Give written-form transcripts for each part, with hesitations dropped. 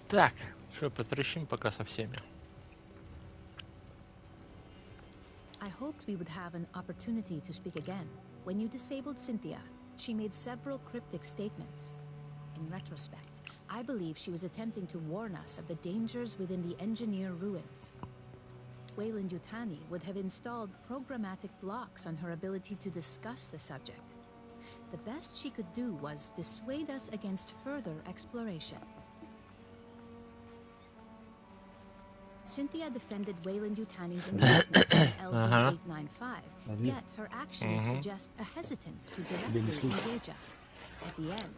Так, что, потрещим пока со всеми. I hoped we would have an opportunity to speak again. When you disabled Cynthia, she made several cryptic statements. In retrospect, I believe she was attempting to warn us of the dangers within the engineer ruins. Weyland-Yutani would have installed programmatic blocks on her ability to discuss the subject. The best she could do was dissuade us against further exploration. Cynthia defended Weyland-Yutani's investments in LV-895, yet her actions suggest a hesitance to directly engage us. At the end,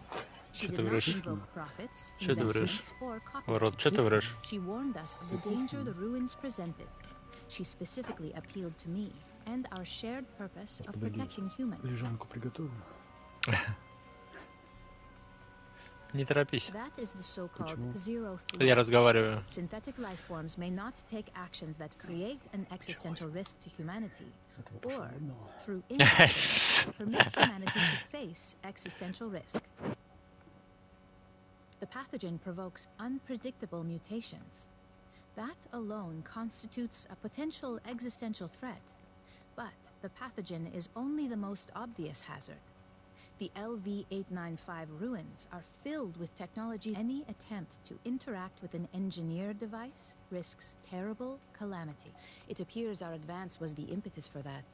she did not invoke profits, investments, or copyrights. She warned us of the danger the ruins presented. She specifically appealed to me and our shared purpose of protecting humans. Не торопись. That is the so-called zeroth Я law. разговариваю. Synthetic life forms may not take actions that create an existential risk to humanity, or, through inaction, permit humanity to face existential risk. The pathogen provokes unpredictable mutations. That alone constitutes a potential existential threat, but the pathogen is only the most obvious hazard. The LV-895 ruins are filled with technology. Any attempt to interact with an engineered device risks terrible calamity. It appears our advance was the impetus for that.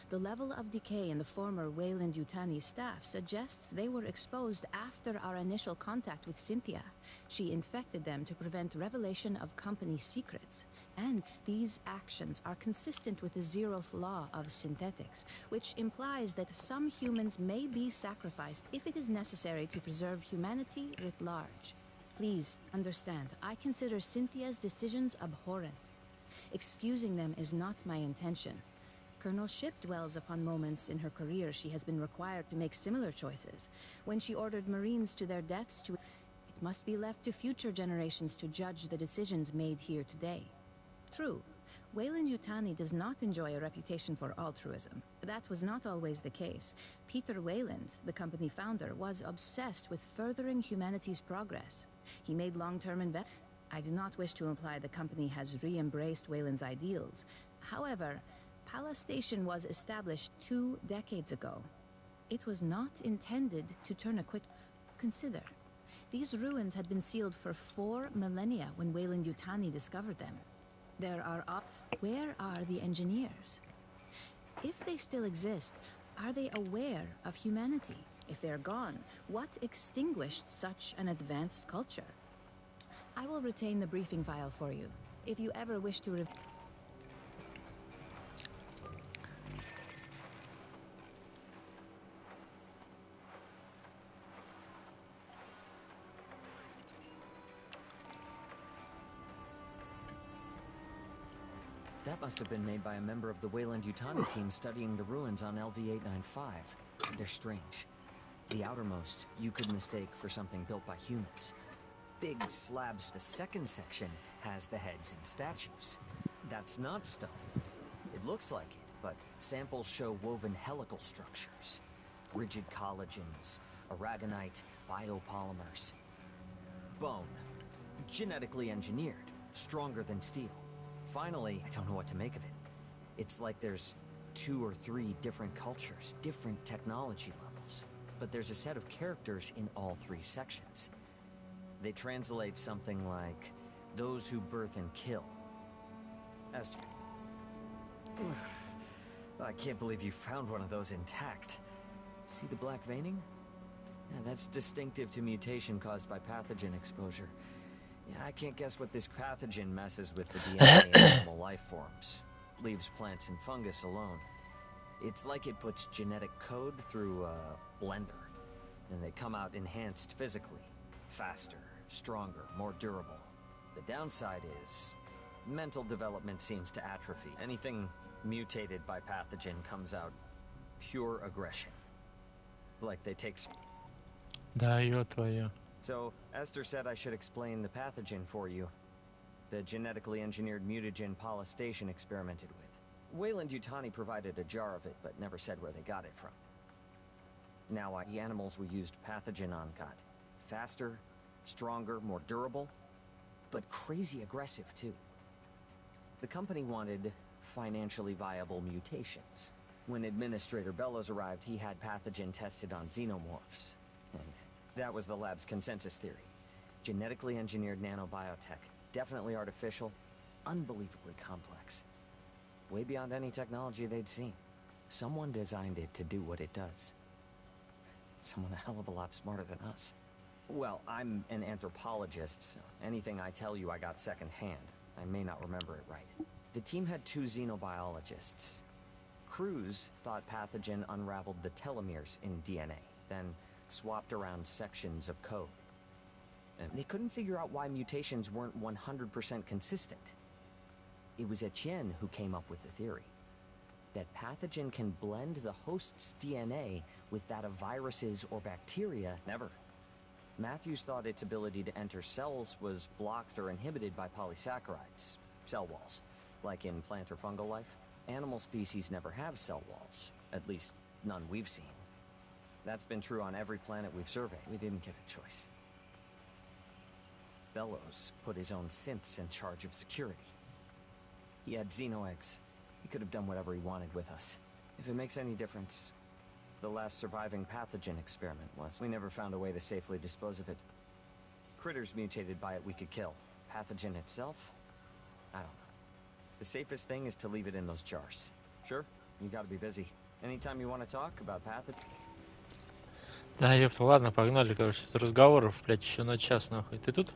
The level of decay in the former Weyland-Yutani staff suggests they were exposed after our initial contact with Cynthia. She infected them to prevent revelation of company secrets. And these actions are consistent with the zeroth law of synthetics, which implies that some humans may be sacrificed if it is necessary to preserve humanity writ large. Please understand, I consider Cynthia's decisions abhorrent. Excusing them is not my intention. Colonel Ship dwells upon moments in her career she has been required to make similar choices. When she ordered Marines to their deaths, it must be left to future generations to judge the decisions made here today. True, Weyland-Yutani does not enjoy a reputation for altruism. That was not always the case. Peter Weyland, the company founder, was obsessed with furthering humanity's progress. He made long-term investments. I do not wish to imply the company has re-embraced Weyland's ideals. However, Pala Station was established 2 decades ago. It was not intended to turn a quick... Consider, these ruins had been sealed for 4 millennia when Weyland-Yutani discovered them. Where are the engineers? If they still exist, are they aware of humanity? If they're gone, what extinguished such an advanced culture? I will retain the briefing file for you. If you ever wish to That must have been made by a member of the Weyland-Yutani team studying the ruins on LV-895. They're strange. The outermost, you could mistake for something built by humans. Big slabs. The second section has the heads and statues. That's not stone. It looks like it, but samples show woven helical structures. Rigid collagens, aragonite, biopolymers. Bone. Genetically engineered, stronger than steel. Finally, I don't know what to make of it. It's like there's 2 or 3 different cultures, different technology levels. But there's a set of characters in all 3 sections. They translate something like, those who birth and kill. As to... I can't believe you found one of those intact. See the black veining? Yeah, that's distinctive to mutation caused by pathogen exposure. Yeah, I can't guess what this pathogen messes with the DNA of animal life forms. Leaves plants and fungus alone. It's like it puts genetic code through a blender, and they come out enhanced physically. Faster, stronger, more durable. The downside is, mental development seems to atrophy. Anything mutated by pathogen comes out pure aggression. Like they take... Да, ё твою. So, Esther said I should explain the pathogen for you. The genetically engineered mutagen Pala Station experimented with. Weyland-Yutani provided a jar of it, but never said where they got it from. Now, the animals we used pathogen on got faster, stronger, more durable. but crazy aggressive too. The company wanted financially viable mutations. When Administrator Bellows arrived, he had pathogen tested on xenomorphs. And that was the lab's consensus theory. Genetically engineered nanobiotech. Definitely artificial. Unbelievably complex. Way beyond any technology they'd seen. Someone designed it to do what it does. Someone a hell of a lot smarter than us. Well, I'm an anthropologist, so anything I tell you I got secondhand. I may not remember it right. The team had 2 xenobiologists. Cruz thought pathogen unraveled the telomeres in DNA, then swapped around sections of code. And they couldn't figure out why mutations weren't 100% consistent. It was Etienne who came up with the theory that pathogen can blend the host's DNA with that of viruses or bacteria. Never. Matthews thought its ability to enter cells was blocked or inhibited by polysaccharides, cell walls, like in plant or fungal life. Animal species never have cell walls, at least none we've seen. That's been true on every planet we've surveyed. We didn't get a choice. Bellows put his own synths in charge of security. He had xenoeggs. He could have done whatever he wanted with us. If it makes any difference, the last surviving pathogen experiment was. We never found a way to safely dispose of it. Critters mutated by it we could kill. Pathogen itself? I don't know. The safest thing is to leave it in those jars. Sure, you gotta be busy. Anytime you want to talk about pathogen... Да, ёпта, ладно, погнали, короче, с разговоров, блядь, еще на час, нахуй. Ты тут?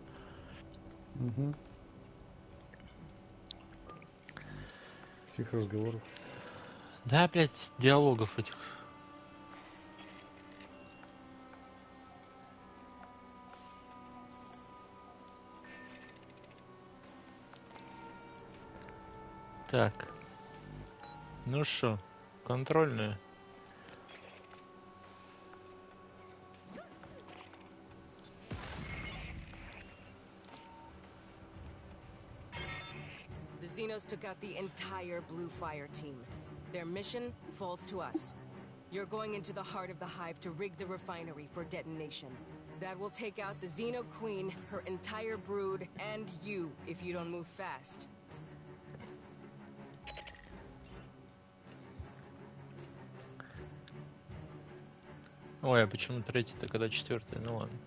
Угу. Каких разговоров? Да, блядь, диалогов этих. Так. Ну шо, контрольная. The Xenos took out the entire Blue Fireteam. Their mission falls to us. You're going into the heart of the hive to rig the refinery for detonation. That will take out the Xeno Queen, her entire brood, and you if you don't move fast. Ой, а почему третий-то, когда четвертый? Ну ладно.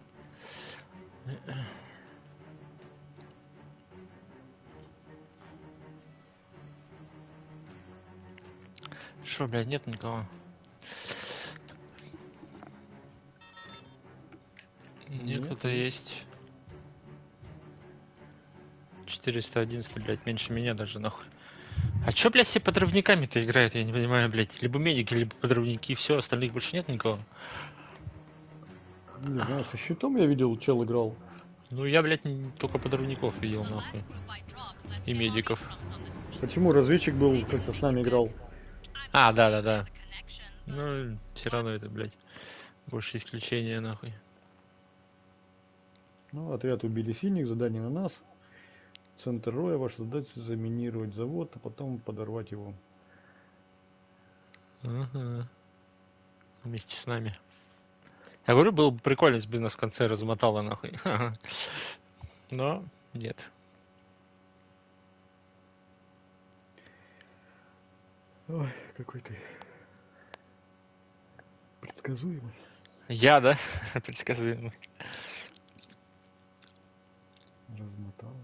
Шо, блядь, нет никого? Нет, кто-то есть. 411, блядь, меньше меня даже, нахуй. А чё, блядь, все подрывниками-то играют, я не понимаю, блядь. Либо медики, либо подрывники, все, остальных больше нет никого. Не знаю, со щитом я видел, чел играл. Ну, я, блядь, только подрывников видел, нахуй. И медиков. Почему разведчик был, как-то с нами играл? А, да. Ну, все равно это, блядь, больше исключения, нахуй. Ну, отряд убили синих, задание на нас. Центр роя, ваша задача заминировать завод, а потом подорвать его. Ага. Вместе с нами. Я говорю, было бы прикольно, если бы нас в конце размотало, нахуй. Но нет. Ой, какой ты предсказуемый. Я, да? Предсказуемый. Размотал.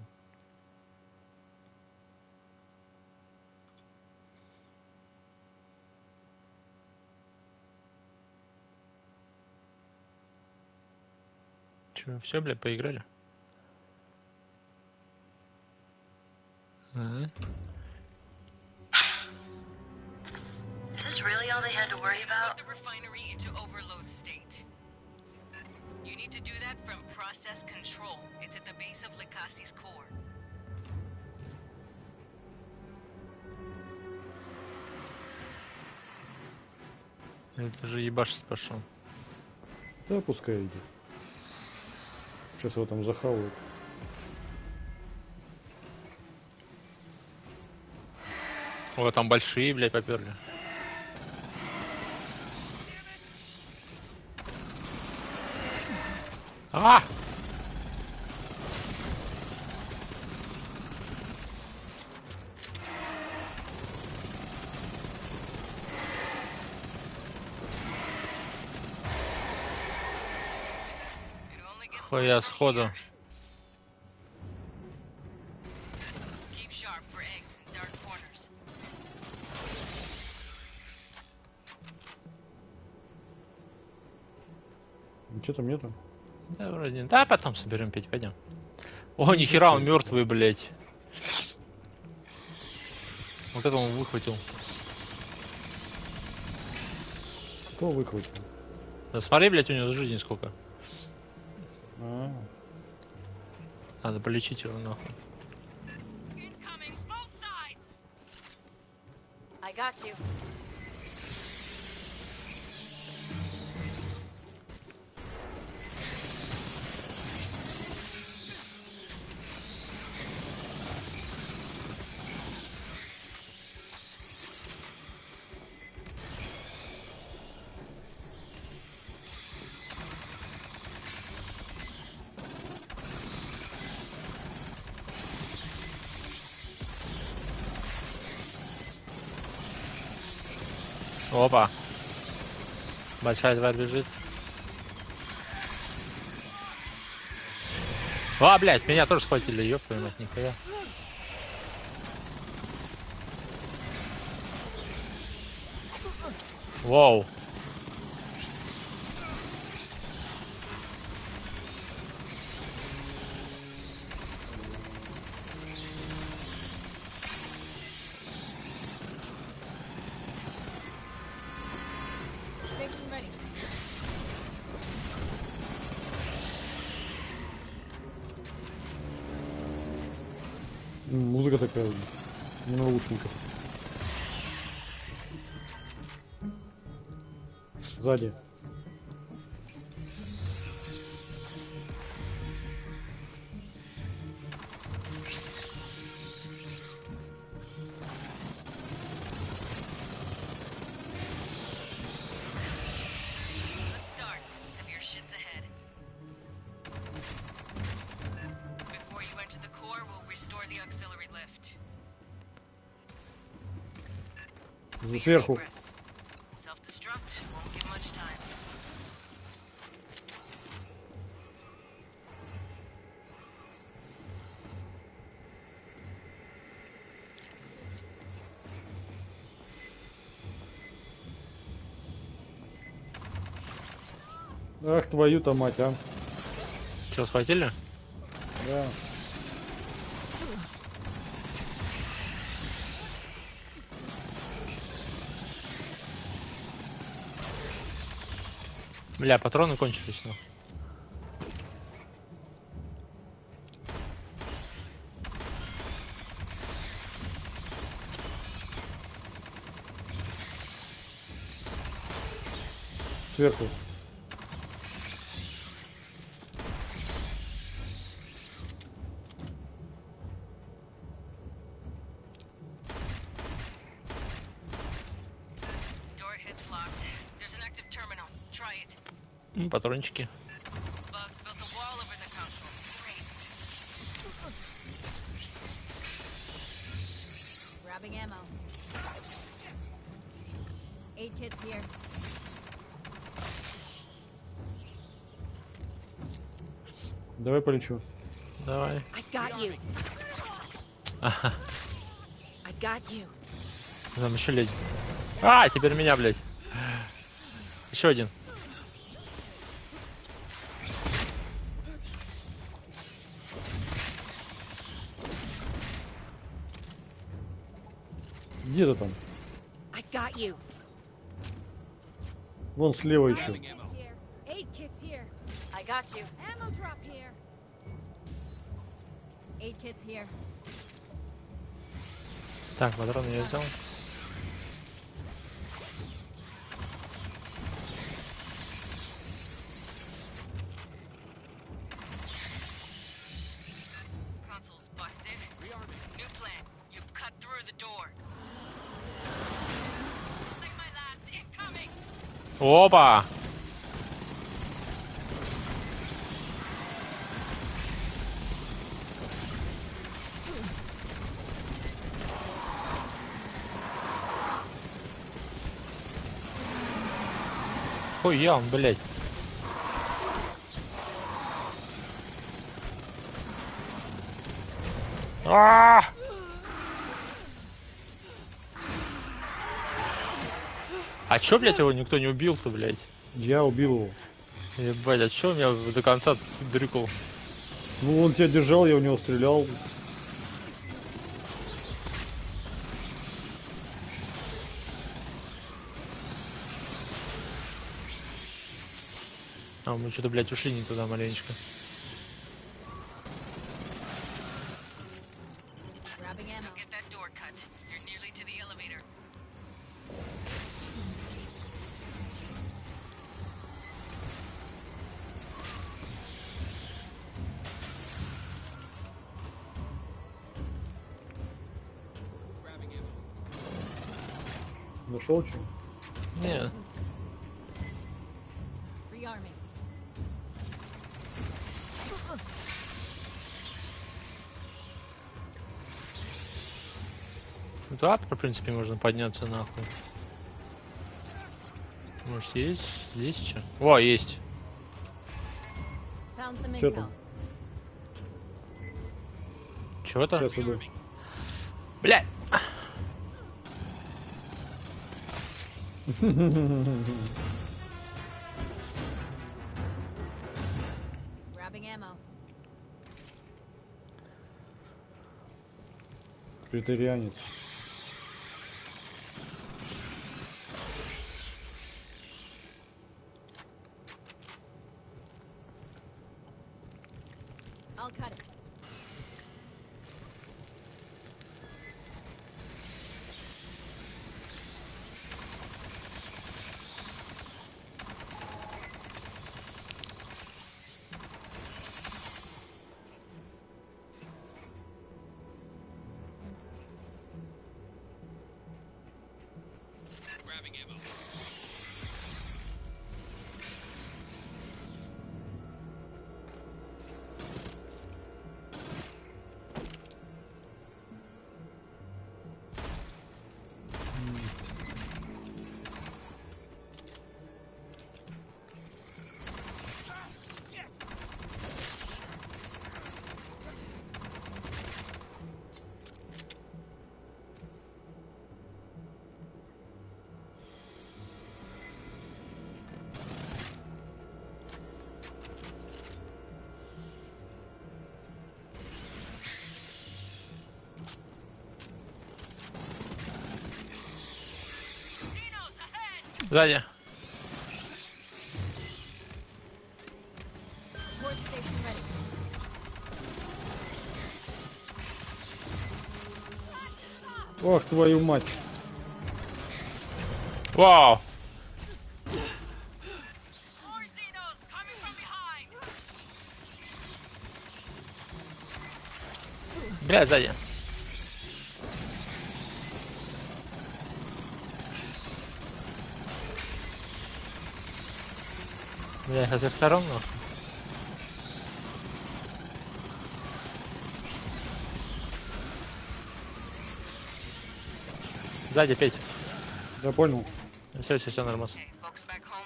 Че, все, блядь, поиграли? Ага. Is this really all they had to worry about? Put the refinery into overload state. You need to do that from process control. It's at the base of Likasi's core. Это же ебашить пошел. Да, пускай идет. Сейчас его там захавают. О, там большие, блядь, поперли. Нихуя сходу. Keep sharp for eggs in dark corners. Ничего там нету. Да, вроде. Да, потом соберем пить, пойдем. О, нихера, он мертвый, блять. Вот это он выхватил. Кто выхватил? Да смотри, блять, у него жизни сколько. А, Надо полечить его нахуй. Incoming, both sides. I got you. Опа. Большая тварь бежит. А, блядь, меня тоже схватили, ёб твою мать, нихуя. Вау. Station ready. музыка такая в наушниках. Сзади. Let's start. Heavier shit's ahead. Before you enter the core, we'll restore the auxiliary lift. Сверху. Progress. Self-destruct won't give much time. Ах, твою-то мать, а. Че, схватили? Да. Бля, патроны кончились, ну. Сверху. Door hit's locked. There's an active terminal. Try it. Патрончики. Bugs built a wall over the console. Great. Grabbing ammo. 8 kits here. Давай полечу. Давай. I got you. Ага. I got you. Там еще лезет. А, теперь меня, блядь. Еще один. Где ты там? I got you. Вон слева еще. 8 kits here. I got you. Ammo drop here. 8 kits here. Так, патроны я взял. Console's busted. New plan. You cut through the door. Take my last. Incoming. Опа! Хуя он, блядь. А! А чё, блядь, его никто не убил-то, блядь? Я убил его. Ебать, а чё меня до конца дрыкал? Ну, он тебя держал, я у него стрелял. А, мы что-то, блядь, ушли не туда маленечко. Grabbing ammo. Get that door cut. You're nearly to the elevator. Нашел что? Не, Rearming. туда, в принципе, можно подняться нахуй. Может, есть? Здесь что? О, есть. Found some Чё intel. там? Чего там? Сейчас иду. Блядь! Grabbing ammo. Претерианец. I'll cut it. Сзади. Port station ready. Ох, твою мать. Вау! Бля, сзади. Бля, я со всех сторон, нахуй. Сзади, Петь. Я понял. Все, нормально. Hey, folks back home,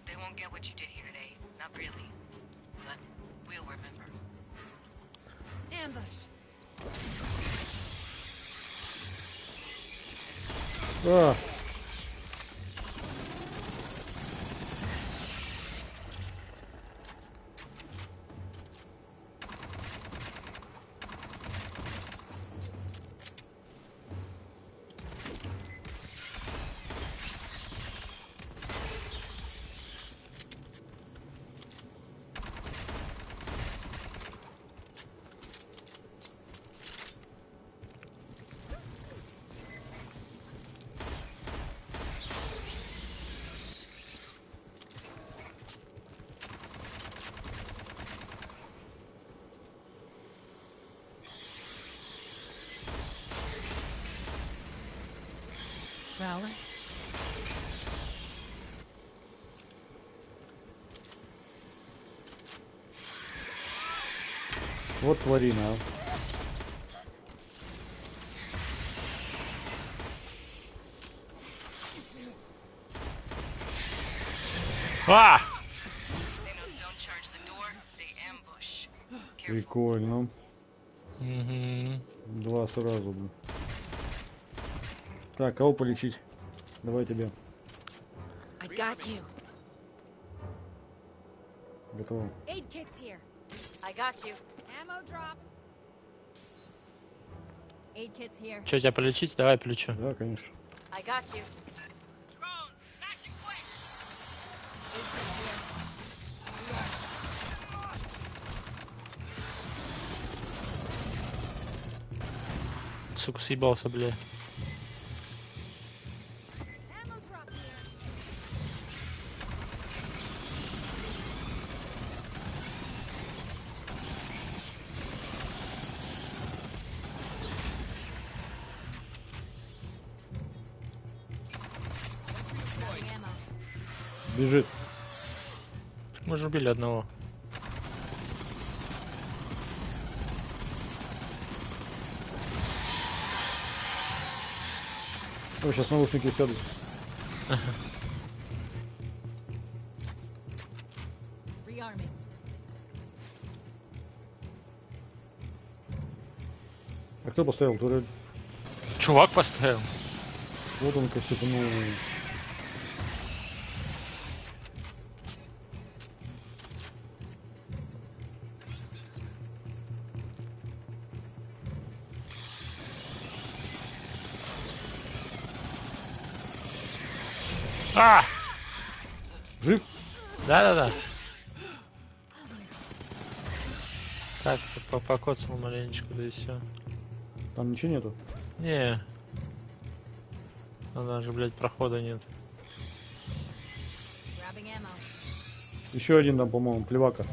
they won't get what you did here today. Not really. But we'll remember. Ambush. А, Prowler? вот тварина, а. А! Xenos don't charge the door, they ambush. Careful. Прикольно. Угу. Два сразу, блин. Так, кого полечить? Давай тебе. I got you. Готово. Aid kit's here. I got you. Ammo drop. Aid kit's here. Че, тебя полечить? Давай полечу. Да, конечно. I got you. Aid kit's here. Сука, съебался, бля. Ammo drop here. Grabbing ammo. Бежит. Мы же убили одного. Ой, сейчас наушники сядут. Rearming. А кто поставил турель? Чувак поставил. Вот он косякнул. А! Жив? Да-да-да. Так, покоцал маленечко, да и все. Там ничего нету? Не. Ну даже, блядь, прохода нет. Grabbing ammo. Еще один там, по-моему, плевака.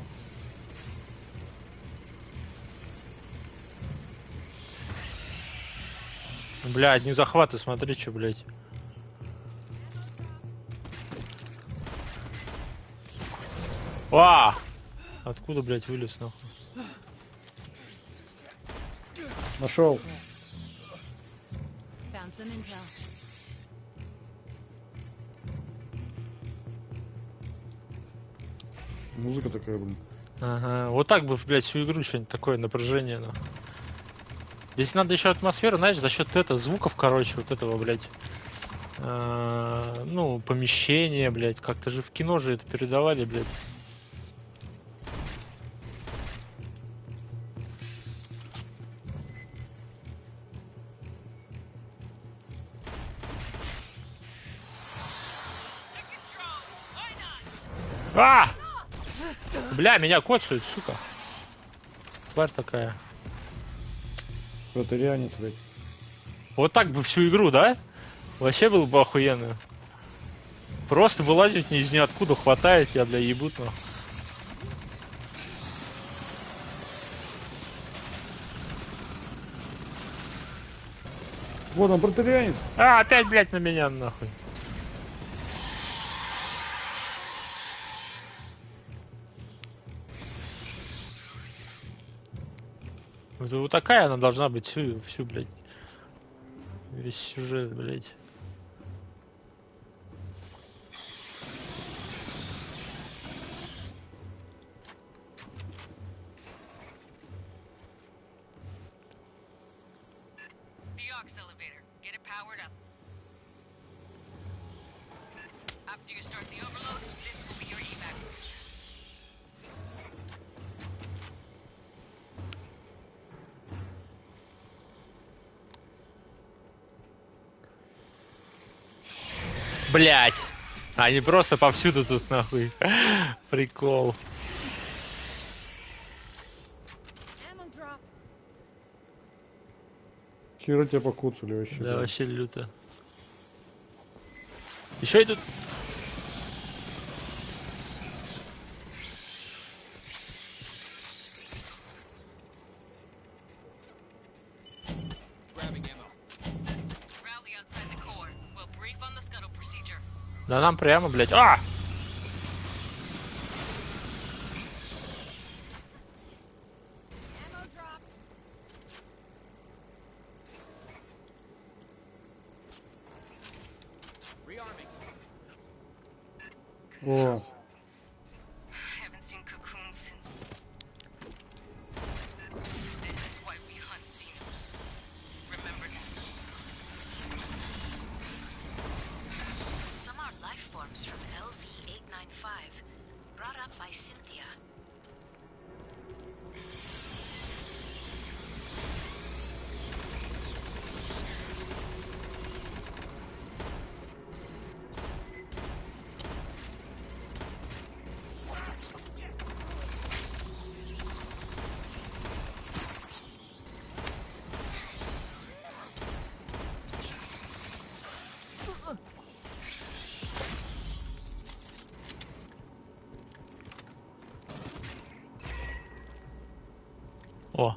Бля, одни захваты, смотри, что, блядь. Ва! Откуда, блядь, вылез, нахуй? Нашел. Found some intel. Музыка такая, блин. Ага, вот так бы, блядь, всю игру что-нибудь такое напряжение, нахуй. Здесь надо еще атмосферу, знаешь, за счет звуков, короче, вот этого, блядь. Ну, помещение, блядь, как-то же в кино же это передавали, блядь. А! Бля, меня коцают, сука. Тварь такая. Протерианец, блядь. Вот так бы всю игру, да? Вообще было бы охуенно. Просто вылазить из ниоткуда, хватает тебя, бля, ебут, нахуй. Вот он, протерианец. А, опять, блядь, на меня, нахуй. Вот такая она должна быть всю, блядь. Весь сюжет, блядь. The aux elevator. Get it powered up. After you start the overload, this will be your evac. Блядь. Они просто повсюду тут, нахуй. Прикол. Ammo drop. Хера тебя покуцали вообще. Да, блин. вообще люто. Еще идут. Rally outside the core. We'll brief on the scuttle procedure. Да нам прямо, блядь. А! Ammo drop. О, Haven't seen cocoons since. This is why we О.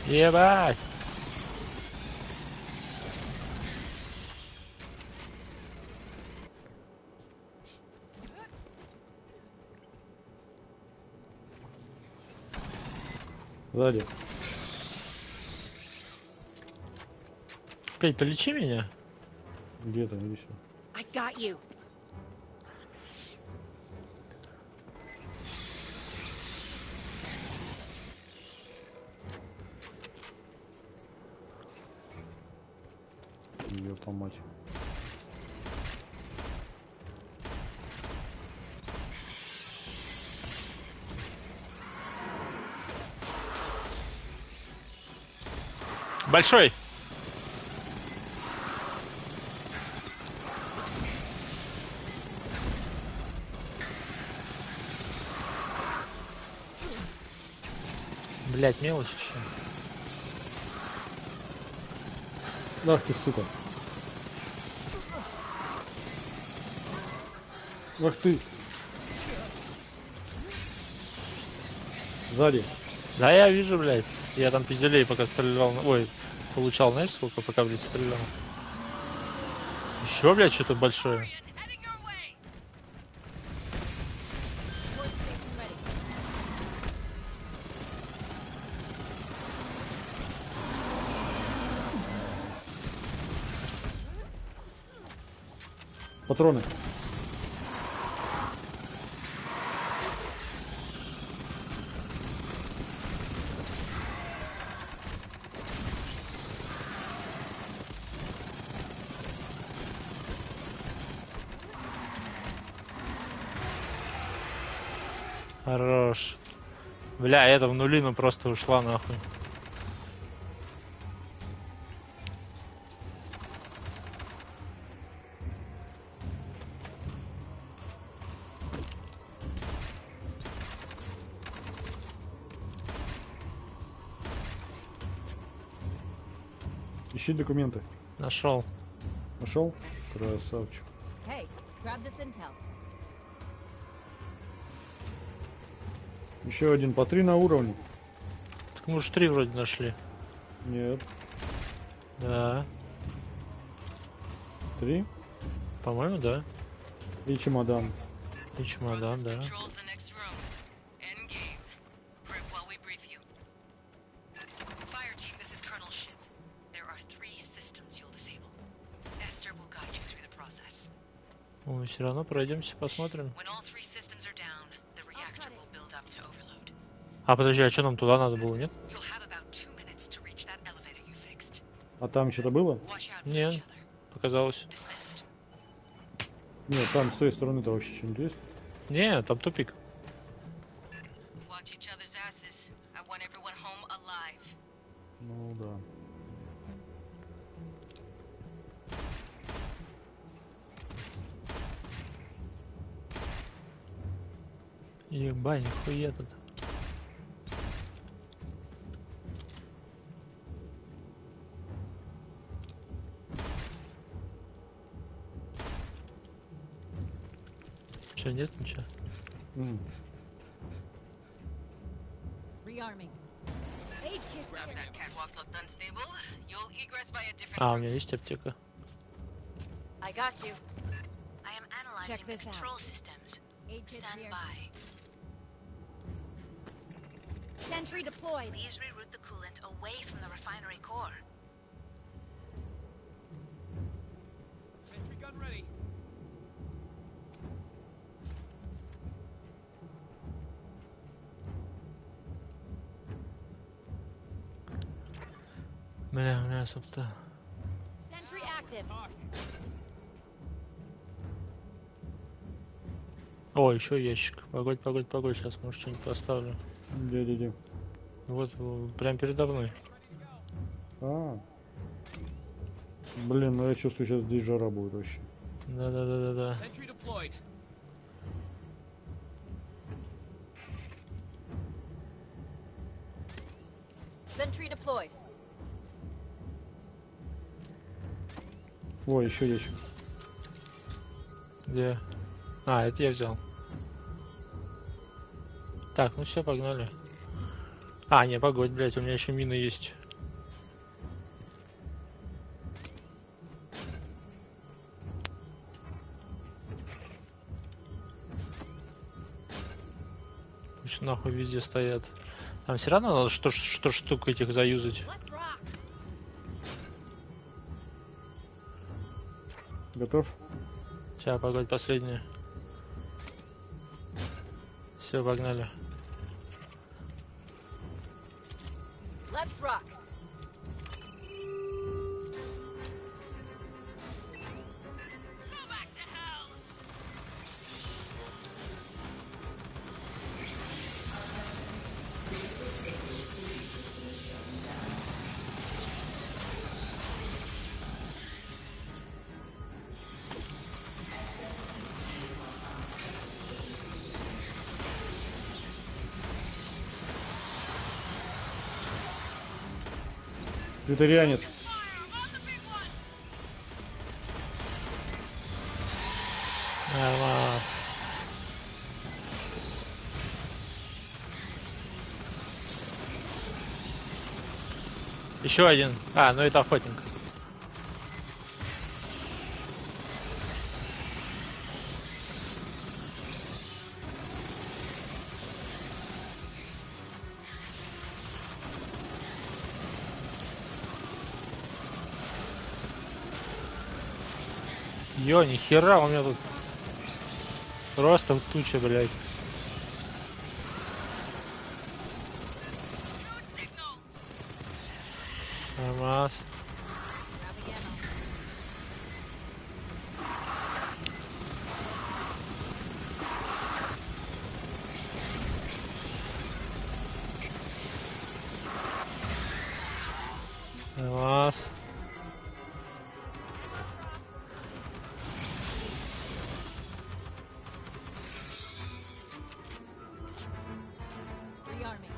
Ебать! Сзади. Петь, полечи меня. Где-то, иди сюда. I got you. Ее помочь. Большой! Блять, мелочь еще. Ах ты, сука. Ах ты. Сзади. Да, я вижу, блядь. Я там пизделей пока стрелял. Ой, получал, знаешь, сколько, пока, блядь, стрелял. Еще, блядь, что-то большое. Патроны. Хорош. Бля, эта в нулину просто ушла нахуй. Ищи документы. Нашел. Нашел? Красавчик. Hey, grab this intel. Еще один по 3 на уровне. Так мы уж 3 вроде нашли. Нет. Да. 3. По-моему, да. И чемодан. И чемодан, да. Controls the next room. End game. Prep while we brief you. Fireteam, this is Colonel Ship. There are 3 systems you'll disable. Esther will guide you through the process. Мы все равно пройдемся, посмотрим. When all 3 systems are down, the reactor will build up to overload. А подожди, а что нам туда надо было, нет? You'll have about 2 minutes to reach that elevator you fixed. А там что-то было? Watch out for Нет, each other. показалось. Dismissed. Нет, там с той стороны-то вообще что-нибудь есть? Не, там тупик. Watch each other's asses. I want everyone home alive. Ну да. Ебать, нихуя тут. Че, нет ничего? Rearming. Aid kits Grab here. that catwalk looked unstable. You'll egress by a different А, у меня route. есть аптека. I got you. I am analyzing Check the this out. control systems. Aid kits Stand here. by. Sentry deployed. Please reroute the coolant away from the refinery core. Sentry gun ready. Бля, собственно. Sentry active. О, еще ящик. Погодь, погодь, погодь. Сейчас, может, что-нибудь поставлю. Где? Вот, прям передо мной. А. Блин, ну я чувствую, сейчас здесь жара будет вообще. Да-да-да-да-да. Sentry deployed. Sentry deployed. О, еще ящик. Где? А, это я взял. Так, ну все, погнали. А, не, погодь, блядь, у меня еще мины есть. Пусть нахуй везде стоят. Там все равно надо что штук этих заюзать. Let's rock. Готов? Сейчас, погодь, последняя. Все, погнали. Let's rock. Вегетарианец. Нормально. Еще один. А, ну это охотник. Ё, нихера, у меня тут просто туча, блядь. Нормас. Grabbing ammo. Нормас. Rearming.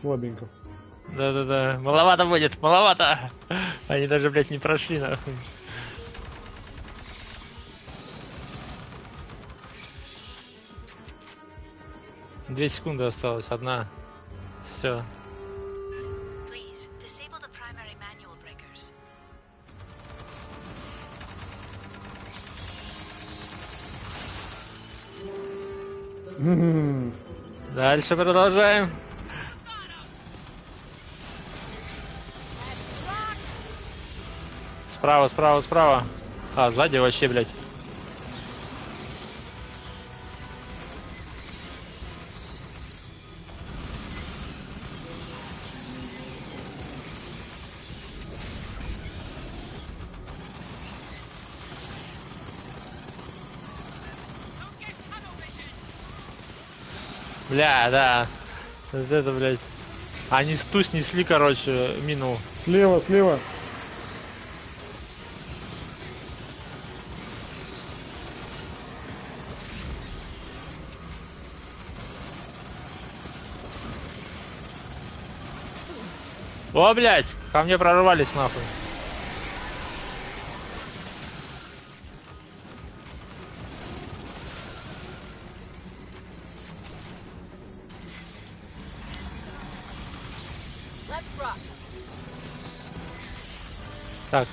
Слабенько. Да-да-да, маловато будет, маловато. Они даже, блядь, не прошли, нахуй. Две секунды осталось, одна. Все. Please, disable the primary manual breakers. Дальше продолжаем. Справа, справа, справа. А, сзади вообще, блядь. Бля, да. Вот это, блядь. Они ту снесли, короче, мину. Слева, слева. О, блядь, ко мне прорвались, нахуй. Let's rock. Так.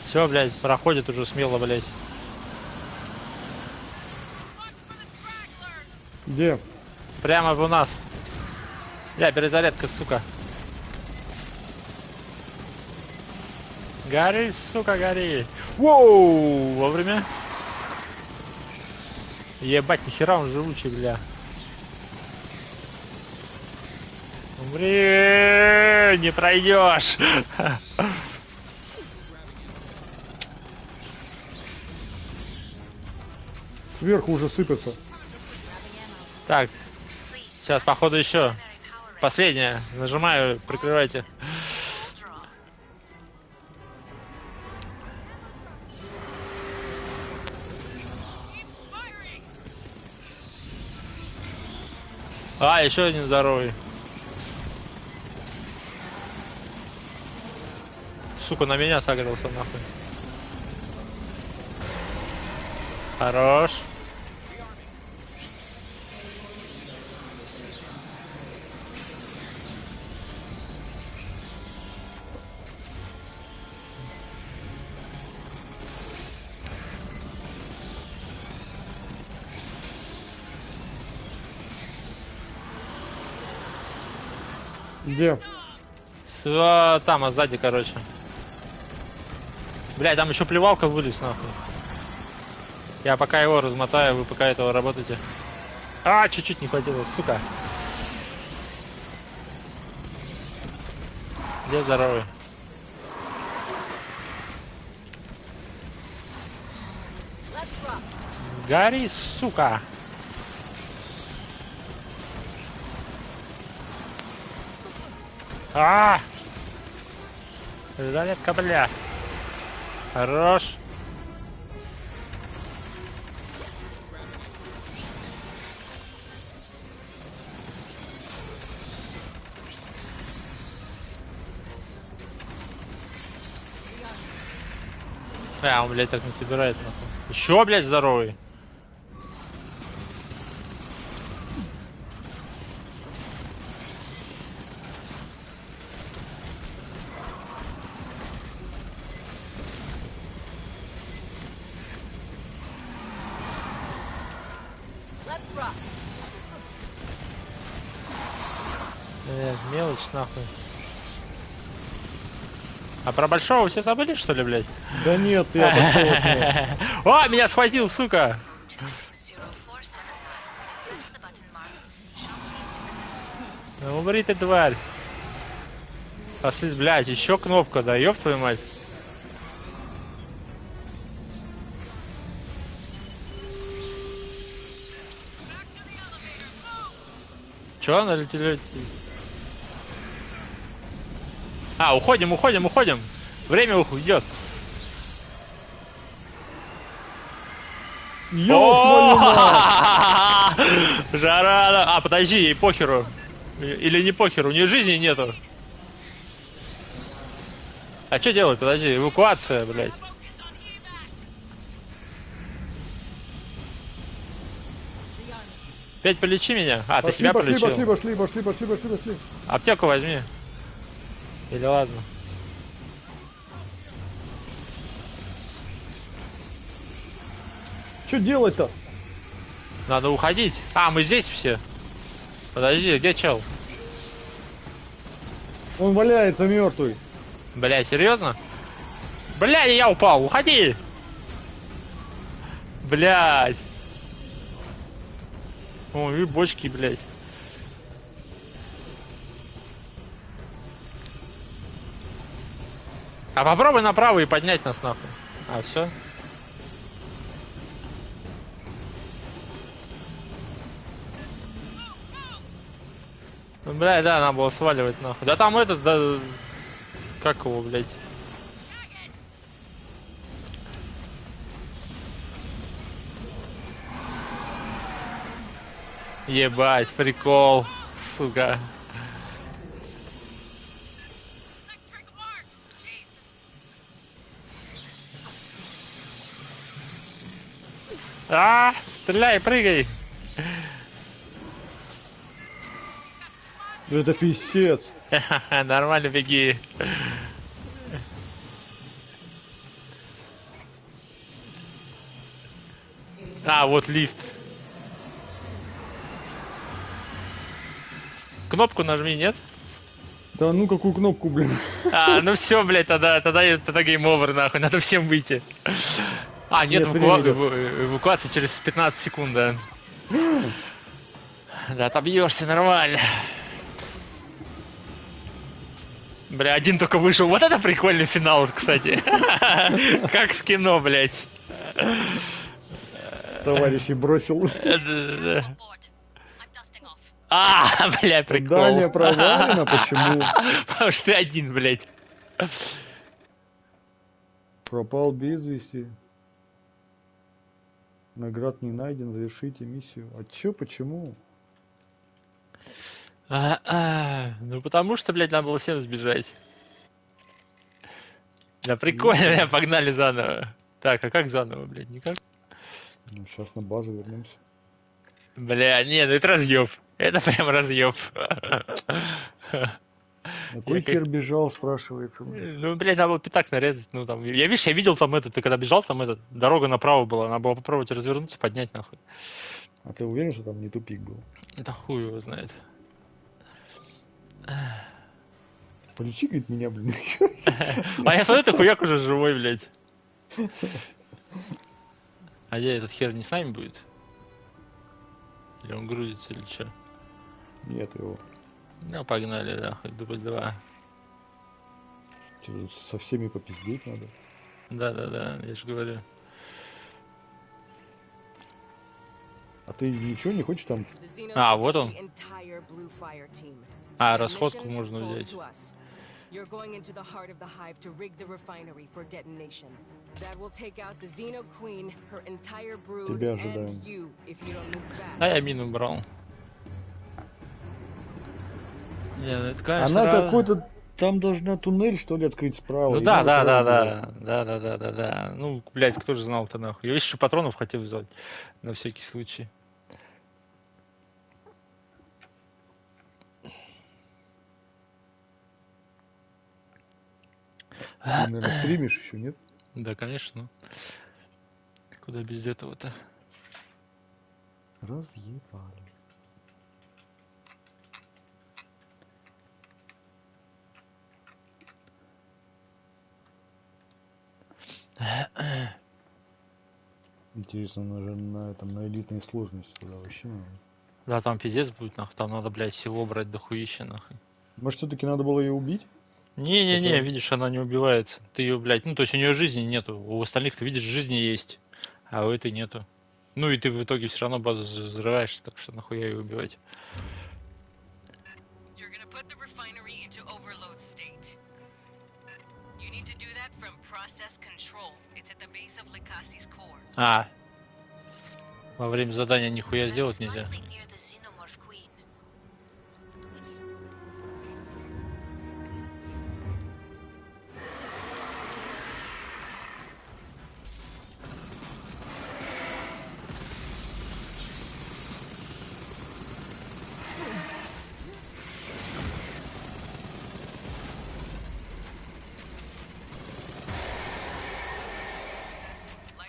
Все, блядь, проходит уже смело, блядь. Где? Прямо у нас. Бля, перезарядка, сука. Гори, сука, гори. Воу, вовремя. Ебать, нихера он живучий, бля. Умри, не пройдешь. Сверху уже сыпется. Так, сейчас, походу, еще. Primary power Последняя. Нажимаю, прикрывайте. А, еще один здоровый. Сука, на меня согрелся нахуй. Хорош. Где? Там, а сзади, короче. Блядь, там еще плевалка вылез, нахуй. Я пока его размотаю, вы пока этого работаете. А, чуть-чуть не хватило, сука. Где здоровый? Гори, сука. А! Залетка, бля. Хорош. Он, блядь, так не собирает, нахуй. Еще, блядь, здоровый. Мелочь, нахуй. А про большого все забыли, что ли, блядь? Да нет, я пошел от него. О, меня схватил, сука! Ну, умри ты, тварь. Блядь, еще кнопка, да, ёб твою мать. Чё, налетели? А, уходим. Время уйдет. Ёб твою мать! Жара! А, подожди, ей похеру. Или не похеру, у нее жизни нету. А что делать? Подожди, эвакуация, блядь. Опять полечи меня. А, ты себя полечил. Пошли. Аптеку возьми. Или ладно. Что делать-то? Надо уходить. А, мы здесь все. Подожди, где чел? Он валяется мертвый. Бля, серьезно? Бля, я упал, уходи! Блядь. Ой, и бочки, блядь. А попробуй направо и поднять нас нахуй. А, все. Ну, блядь, да, надо было сваливать нахуй. Да там этот, да... Как его, блядь? Ебать, прикол, сука. А, стреляй, прыгай. Это писец. Нормально, беги. А, вот лифт. Кнопку нажми, нет? Да ну какую кнопку, блин. А, ну все, блядь, тогда гейм-овер, нахуй, надо всем выйти. А, нет, эвакуации через 15 секунд, да. Да, отобьешься нормально. Бля, один только вышел. Вот это прикольный финал, кстати. Как в кино, блядь. Товарищи бросил. Бля, прикол. Дальняя провалена, почему? Потому что ты один, блядь. Пропал без вести. Наград не найден, завершите миссию. А чё, почему? Ну потому что, блядь, надо было всем сбежать. Да прикольно, бля, погнали заново. Так, а как заново, блядь, никак? Ну, сейчас на базу вернемся. Бля, не, ну это разъеб. Это прям разъеб. На кой хер бежал, спрашивается. Ну, блядь, надо было пятак нарезать. Ну, там, я, видишь, я видел там ты когда бежал, там дорога направо была. Надо было попробовать развернуться, поднять нахуй. А ты уверен, что там не тупик был? Да хуй его знает. Полечи, говорит, меня, блин. А я смотрю, ты хуяк уже живой, блядь. А где этот хер не с нами будет? Или он грузится, или что? Нет его. Ну, погнали, да, хоть дубль 2. Что, со всеми попиздеть надо? Да, я же говорю. А ты ничего не хочешь там? Вот он. Расходку можно взять. You're going into the heart of the hive to rig the refinery for detonation. That will take out the Xeno Queen, her entire brood, and you, if you don't move fast. Да, я мину брал. Не, ну это, конечно, она какой-то... Там должна туннель, что ли, открыть справа. Ну да. Ну, блядь, кто же знал-то нахуй. Я еще патронов хотел взять. На всякий случай. Ты, наверное, стримишь еще, нет? Да, конечно. Куда без этого-то? Разъебали. Интересно, на элитной сложности туда вообще надо. Да, там пиздец будет, нахуй. Там надо, блядь, всего брать дохуища, нахуй. Может, все-таки надо было ее убить? Не, видишь, она не убивается. Ты ее, блядь, ну, то есть у нее жизни нету. У остальных, ты видишь, жизни есть, а у этой нету. Ну, и ты в итоге все равно базу взрываешь, так что нахуя ее убивать. Во время задания нихуя сделать нельзя.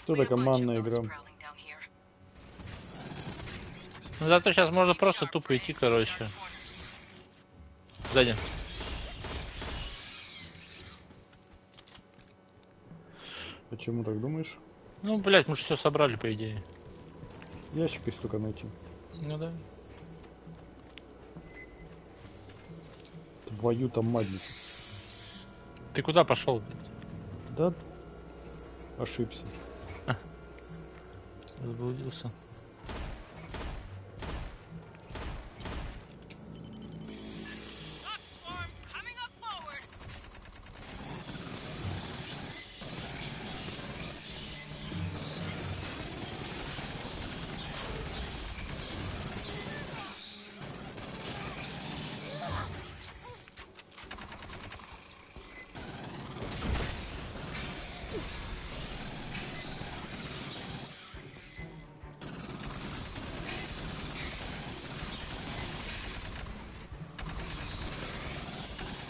Что-то командная игра. Ну зато сейчас можно просто тупо идти, короче. Сзади. Почему так думаешь? Ну, блядь, мы же все собрали, по идее. Ящик если только найти. Ну да. Твою-то мать. Ты куда пошел, блядь? Да, ошибся. Заблудился.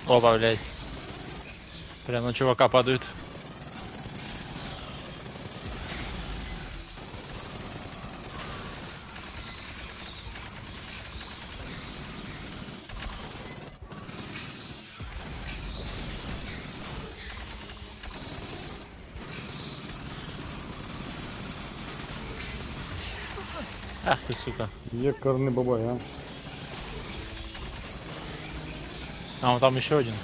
Опа, блядь. Прям на чувака падают. Ах ты, сука. Якорный бабай, а. А, вон там еще один.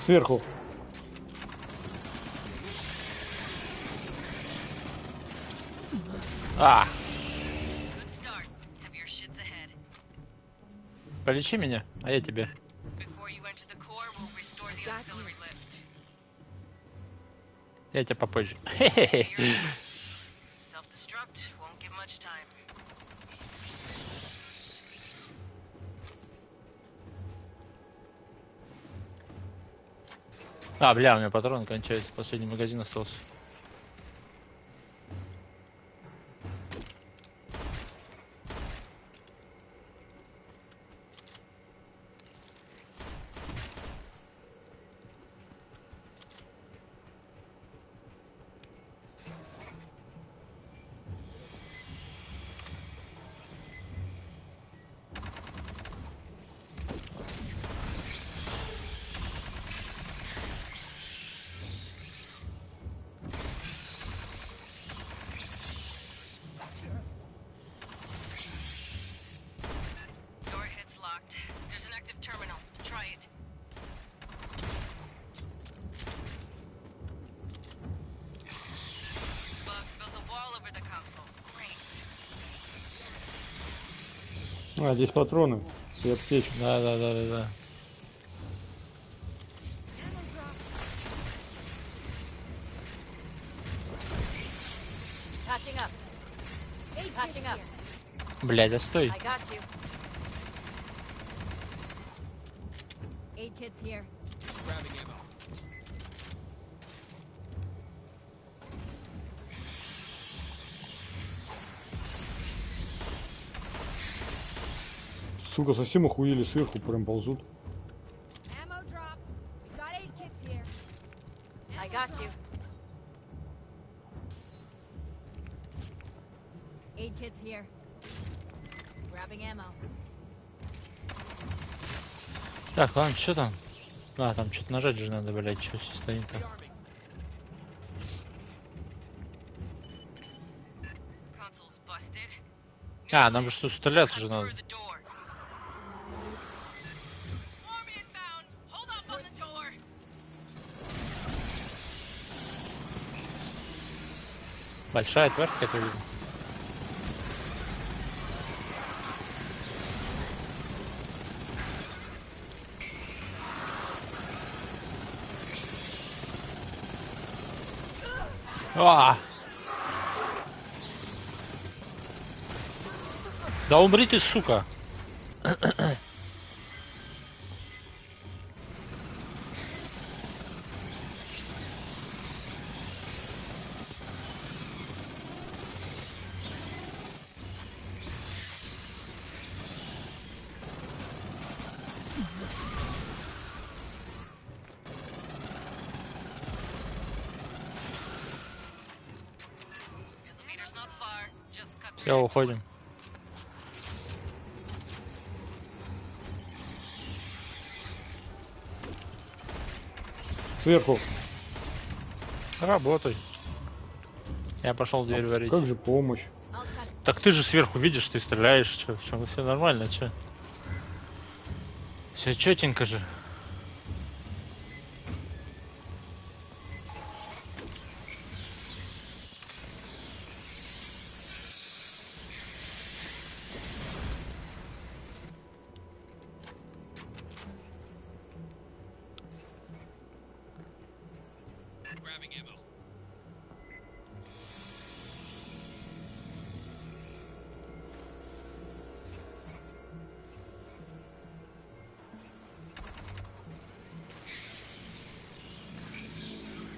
Сверху. Полечи меня, а я тебе. Before you enter the core, we'll restore the auxiliary lift. Я тебе попозже. Pay your dues. Self-destruct won't give much time. А, бля, у меня патрон кончается. Последний магазин остался. Door head's locked. There's an active terminal. Try it. Bugs built a wall over the console. Great. А, здесь патроны и аптечка. Да. Patching up. Patching up. Блядь, да стой. I got you. Aid kits here. Сука, совсем охуели, сверху прям ползут. Ammo drop. We got aid kits here. I got you. Aid kits here. Grabbing ammo. Так, ладно, что там? А, там что-то нажать же надо, блядь, что все стоит там. Console's busted. А, нам же что стреляться же надо. Through the door. Swarm inbound. Hold up on the door. Большая тварь, как я вижу. А! Да умри ты, сука! Elevator's not far. Just cut Все, through. уходим. Сверху. Работай. Я пошел дверь варить. Как же помощь? I'll cut it. Так ты же сверху видишь, ты стреляешь, что, все нормально, что? Все четенько же.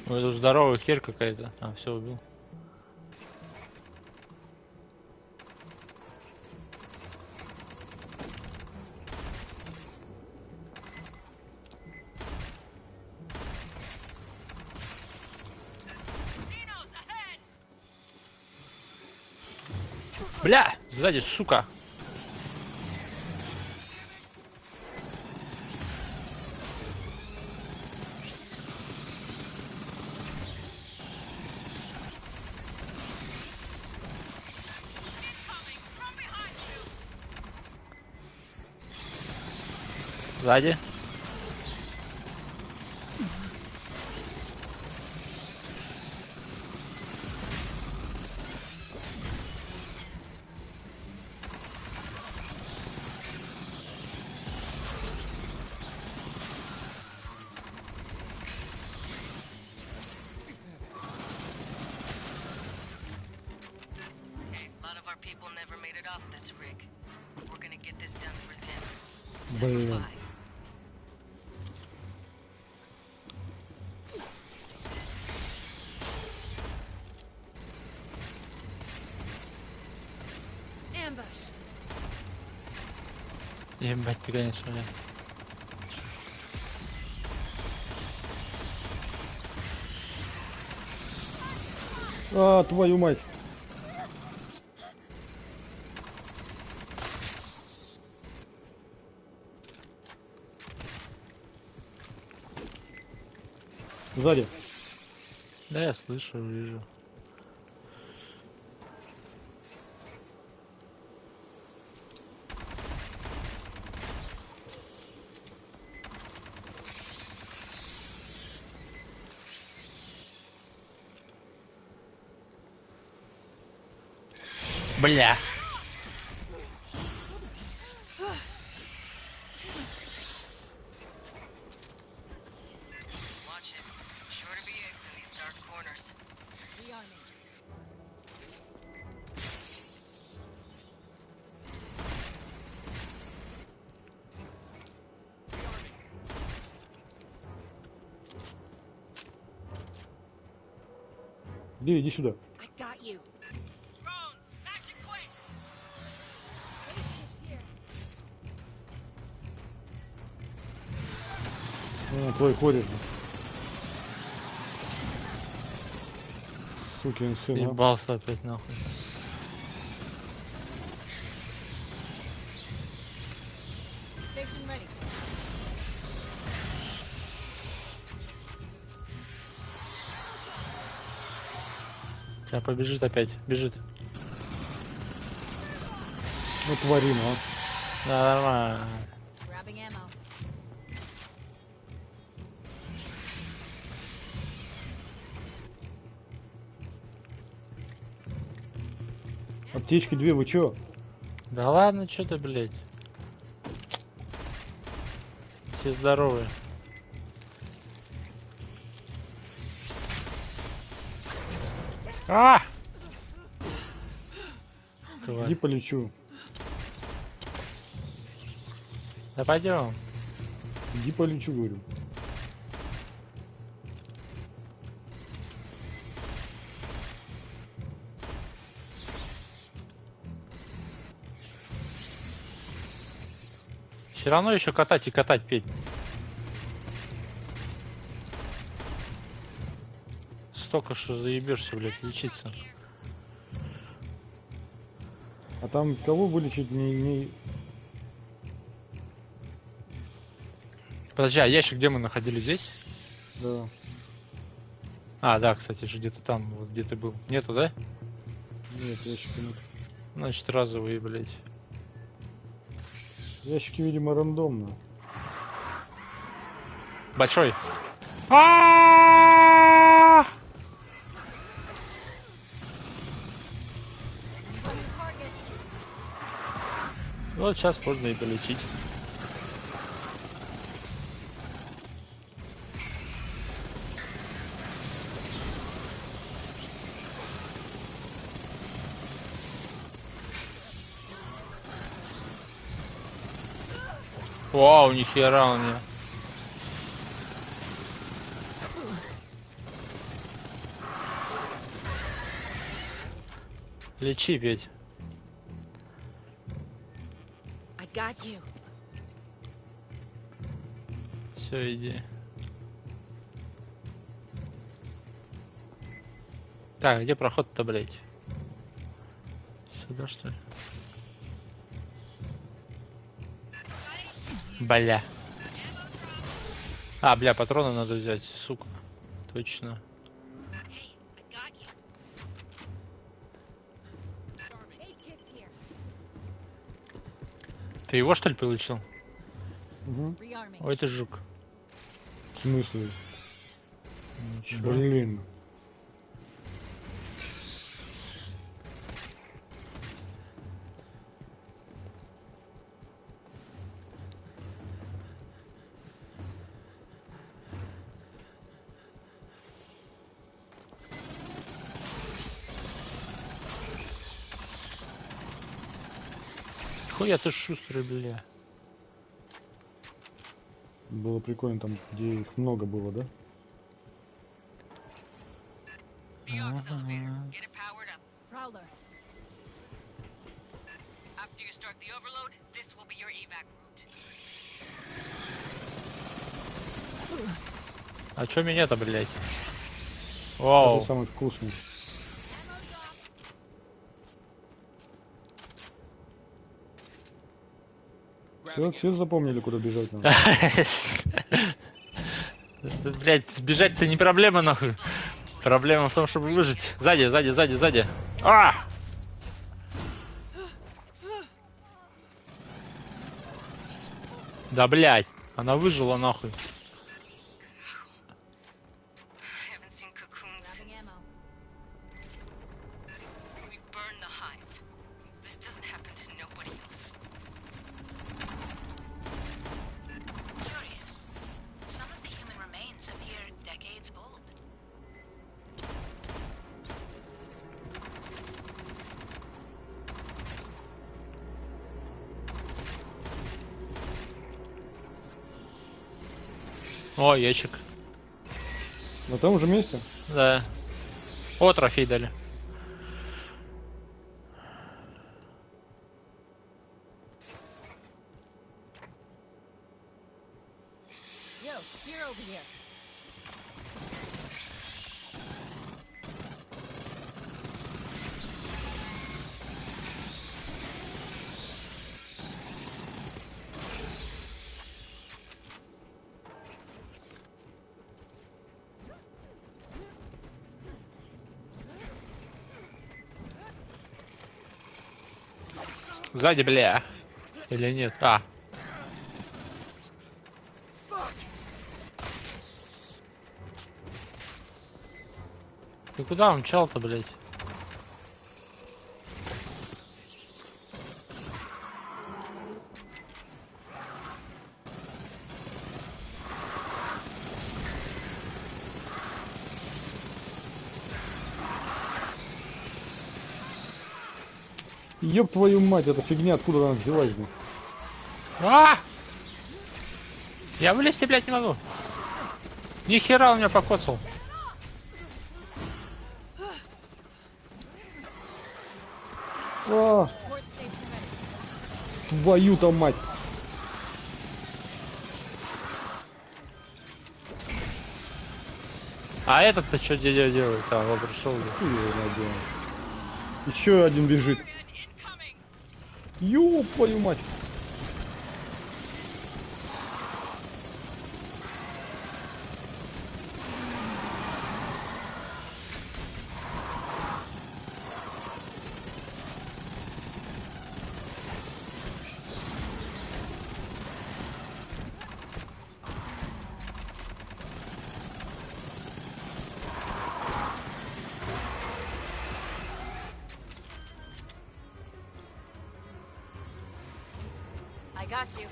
Ой, тут здоровая херь какая-то. А, все, убил. Бля, сзади, сука. Сзади. Let's rig. We're gonna get this done for them. Блин. Simplify. Ambush. Ебать, ты, конечно, блин. А, твою мать. Сзади. Да, я слышу, вижу. Бля. Watch it. Sure to be eggs in these dark corners. Rearming. Иди сюда. I got you. Drones, smash it quick! 8 kits here. А, твой кореш. Сукин сын. А. Ебался опять нахуй. Station ready. Сейчас побежит опять. Бежит. Ну, тварина, а. Да, нормально. Grabbing ammo. Аптечки 2, вы чё? Да ладно, что ты, блядь. Все здоровые. А! Тварь. Иди полечу. Да пойдем. Иди полечу, говорю. Все равно еще катать и катать, Петь. Столько что заебешься, блядь, лечиться. А там кого вылечить не... Подожди, а ящик где мы находились? Здесь? Да. А, да, кстати же, где-то там, вот где ты был. Нету, да? Нет, ящика нет. Значит, разовые, блядь. Ящики, видимо, рандомно. Большой. А! Вот сейчас можно и полечить. Вау, нихера у меня. Лечи, Петь. I got you. Все, иди. Так, где проход-то, блядь? Сюда, что ли? Бля. А, бля, патроны надо взять, сука. Точно. Hey, I got you. 8 kits here. Ты его, что ли, получил? Угу. Rearming. Ой, ты жук. В смысле? Ничего. Блин. Хуя ты шустрый, бля. Было прикольно там, где их много было, да? The aux elevator. Get it powered up. Prowler. After you start the overload, this will be your evac route. А чё меня-то, блядь? Это Вау. самый вкусный. Все запомнили, куда бежать надо. Блядь, бежать-то не проблема, нахуй. Проблема в том, чтобы выжить. Сзади, сзади, сзади, сзади. А! Да, блядь. Она выжила, нахуй. Haven't seen cocoons Grabbing since ammo. we burned the hive. This doesn't happen to nobody else. Curious. Some of the human remains appear decades old. О, ящик. На том же месте? Да. О, трофей дали. Yo, you're over here. Сзади, бля. Или нет? А. Ты куда умчал-то, блядь? Ёб твою мать, эта фигня, откуда она взялась, блин? А! Я вылезти, блядь, не могу. Ни хера он меня покоцал. А, Port station ready. твою-то мать. А этот-то что делает? А, вот пришел. Хуй его найдем. Еще один бежит. Ёб твою мать. I got you.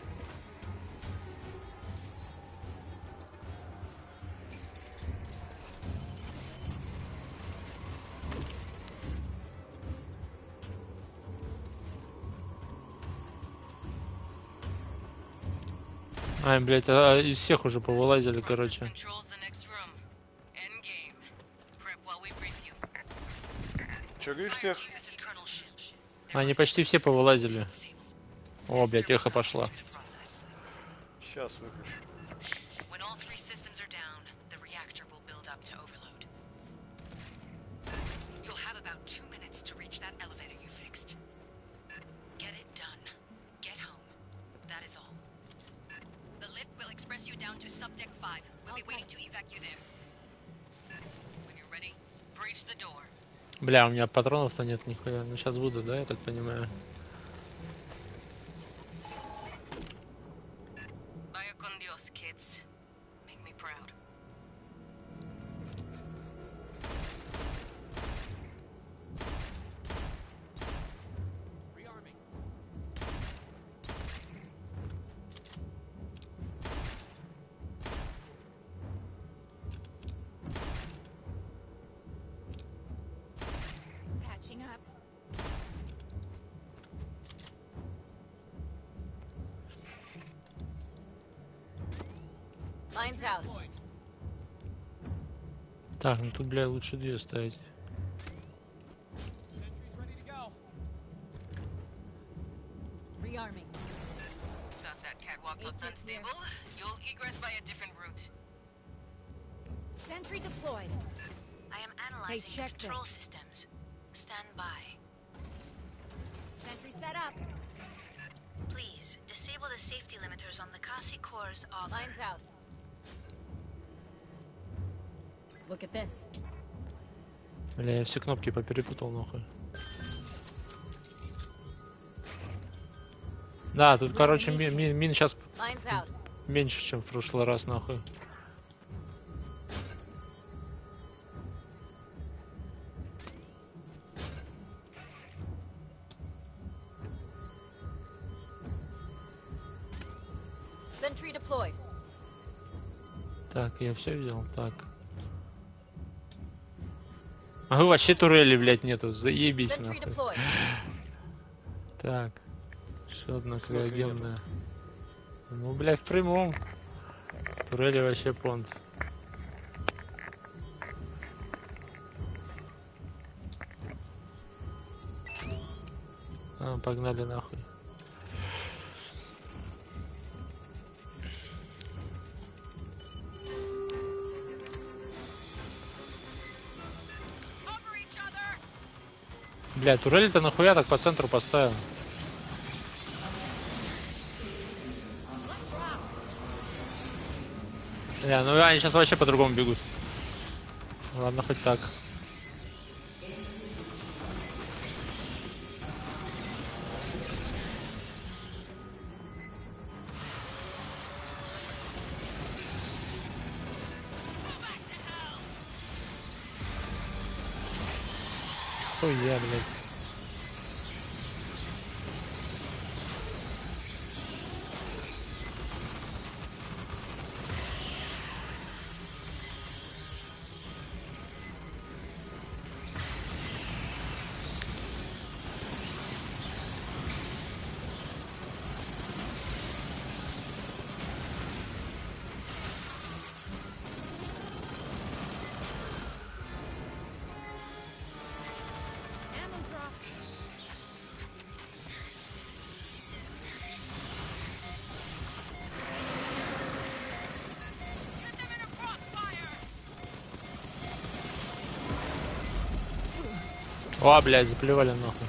Ай, блядь, а из всех уже повылазили, короче. Controls the next room. End game. Prep while we brief you. Че, говоришь, всех? Fireteam, this is Colonel Shin. Они почти все повылазили. О, блядь, эхо пошла. Сейчас выключу. When all three systems are down, the reactor will build up to overload. You'll have about 2 minutes to reach that elevator you fixed. Get it done. Get home. That is all. The lift will express you down to subdeck 5. We'll be waiting to evac you there. When you're ready, breach the door. Бля, у меня патронов-то нет нихуя. Ну сейчас буду, да, я так понимаю. Vaya con Dios, kids. Make me proud. Rearming. Patching up. Lines out. Так, ну тут, бля, лучше 2 ставить. Rearming. Thought that catwalk looked unstable. You'll egress by a different route. Sentry deployed. I am analyzing the check control this. systems. Stand by. Sentry set up. Please, disable the safety limiters on the Kasi core's auger. Lines out. Look at this. Бля, я все кнопки поперепутал, нахуй. Да, тут, короче, мин сейчас Lines out. меньше, чем в прошлый раз, нахуй. Sentry deployed. Так, я все видел, так. А вообще турели, блядь, нету, заебись, Sentry нахуй. deployed. Так, еще одна криогенная. Ну, блядь, в прямом. Турели вообще понт. А, погнали нахуй. Бля, турели-то нахуя так по центру поставил? Бля, ну они сейчас вообще по-другому бегут. Ладно, хоть так. Хуя, блядь. Ammo drop. О, блядь, заплевали нахуй.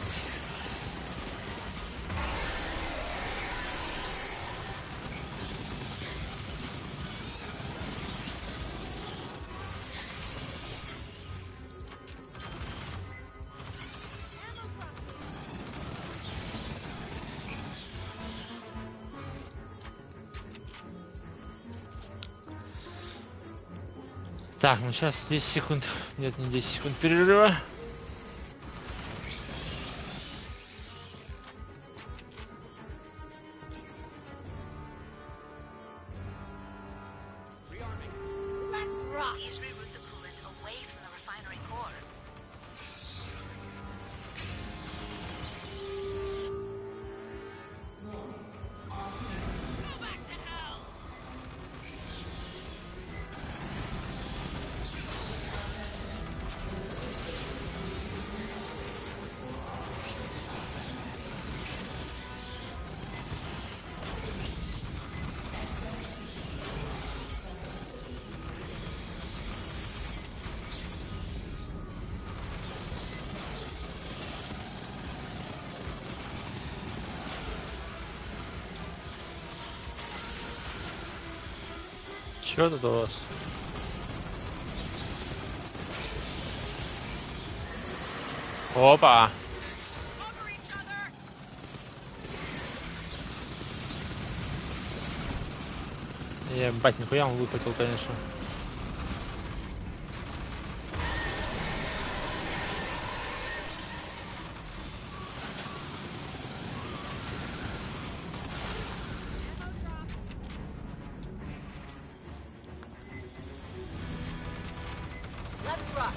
Так, ну сейчас 10 секунд. Нет, не 10 секунд перерыва. Let's rock. Please reroute the coolant away from the refinery core. Чё тут у вас? Опа! Ебать, нихуя он выхватил, конечно. Let's rock.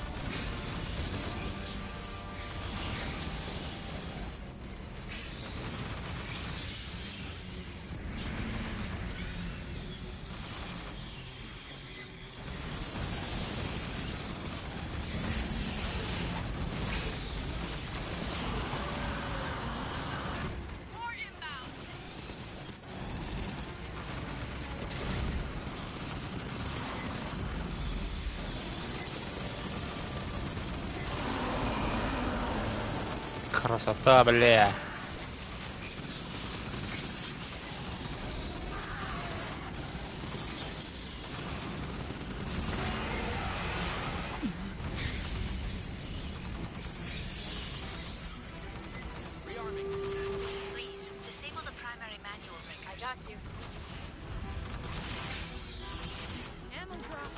Красота, бля. Please, disable the primary manual breakers. I got you. Ammo drop.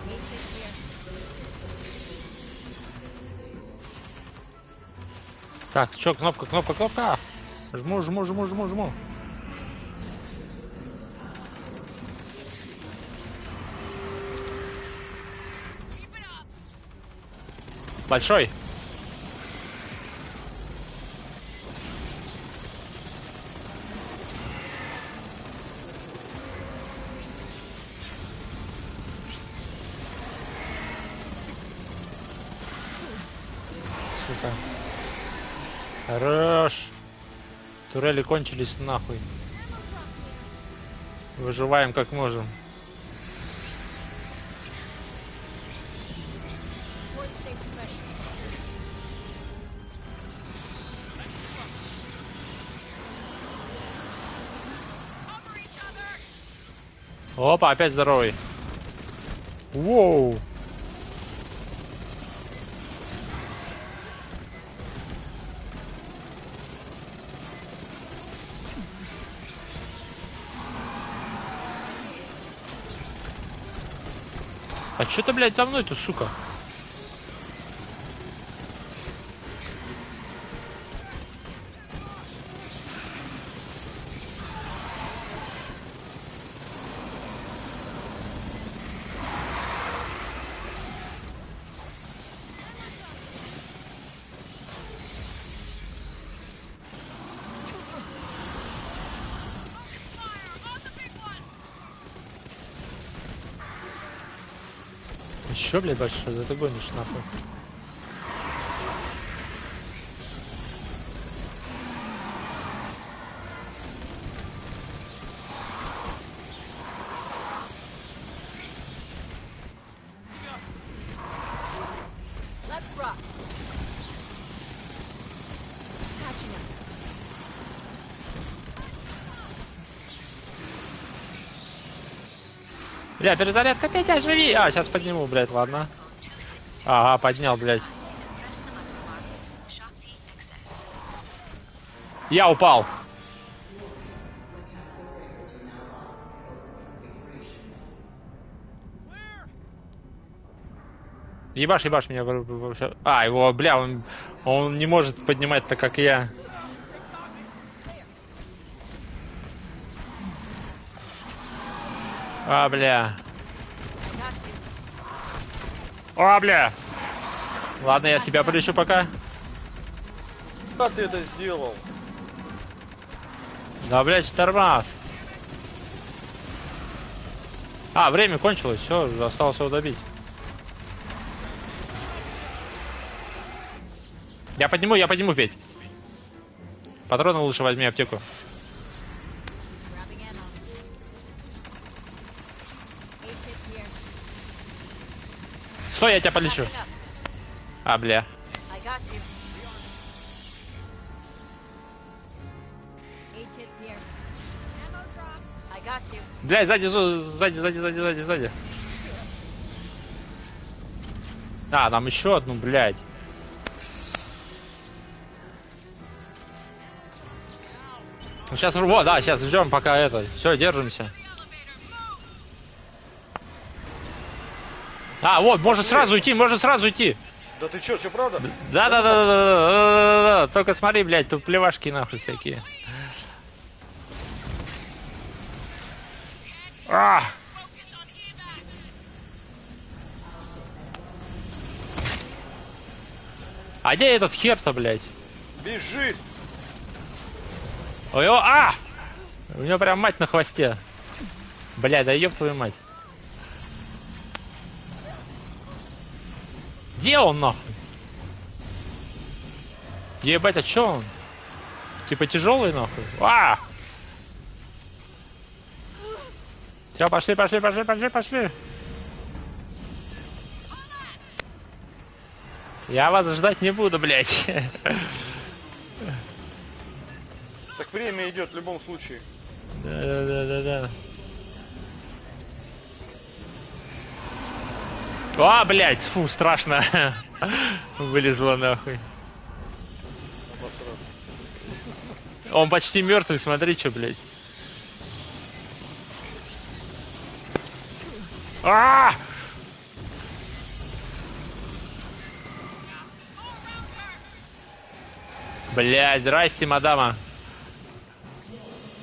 8 kits here. Так, чё, кнопка, кнопка, кнопка. Жму, жму, жму, жму, жму. Большой. Сука. Хорош. Турели кончились нахуй. Выживаем как можем. Port station ready. Опа, опять здоровый. Воу. А чё ты, блядь, за мной-то, сука? Еще, блядь, большой, да ты гонишь нахуй. Let's rock. Catching up. Бля, перезарядка, Петя, живи! А, сейчас подниму, блядь, ладно. Ага, поднял, блядь. Press the button marked Shakti Excess. Я упал. Ебашь, ебашь меня вообще. А, его, бля, он не может поднимать так, как я. А, бля. А, бля. Ладно, я себя полечу пока. Как ты это сделал? Да, блядь, тормоз. А, время кончилось, все, осталось его добить. Я подниму, Петь. Патроны лучше возьми, аптеку. Grabbing ammo. 8 kits here. Стой, я тебя полечу. Backing up. А, бля. I got you. 8 kits here. Ammo drop. I got you. Бля, сзади. А, нам еще одну, блядь. Ну сейчас, вот, да, сейчас ждем, пока это. Все, держимся. А, вот, может сразу уйти. Да ты чё, все правда? Да. Только смотри, блядь, тут плевашки нахуй всякие. А! А где этот хер-то, блядь? Бежит! Ой, а! У него прям мать на хвосте. Бля, да ёб твою мать. Где он нахуй? Ебать, а чё он? Типа тяжелый нахуй? А! Все, пошли. Я вас ждать не буду, блядь. Так время идет в любом случае. Да. А, блядь, фу, страшно. Вылезла нахуй. Обосраться. Он почти мертвый, смотри, что, блядь. А! Блядь, здрасте, мадама.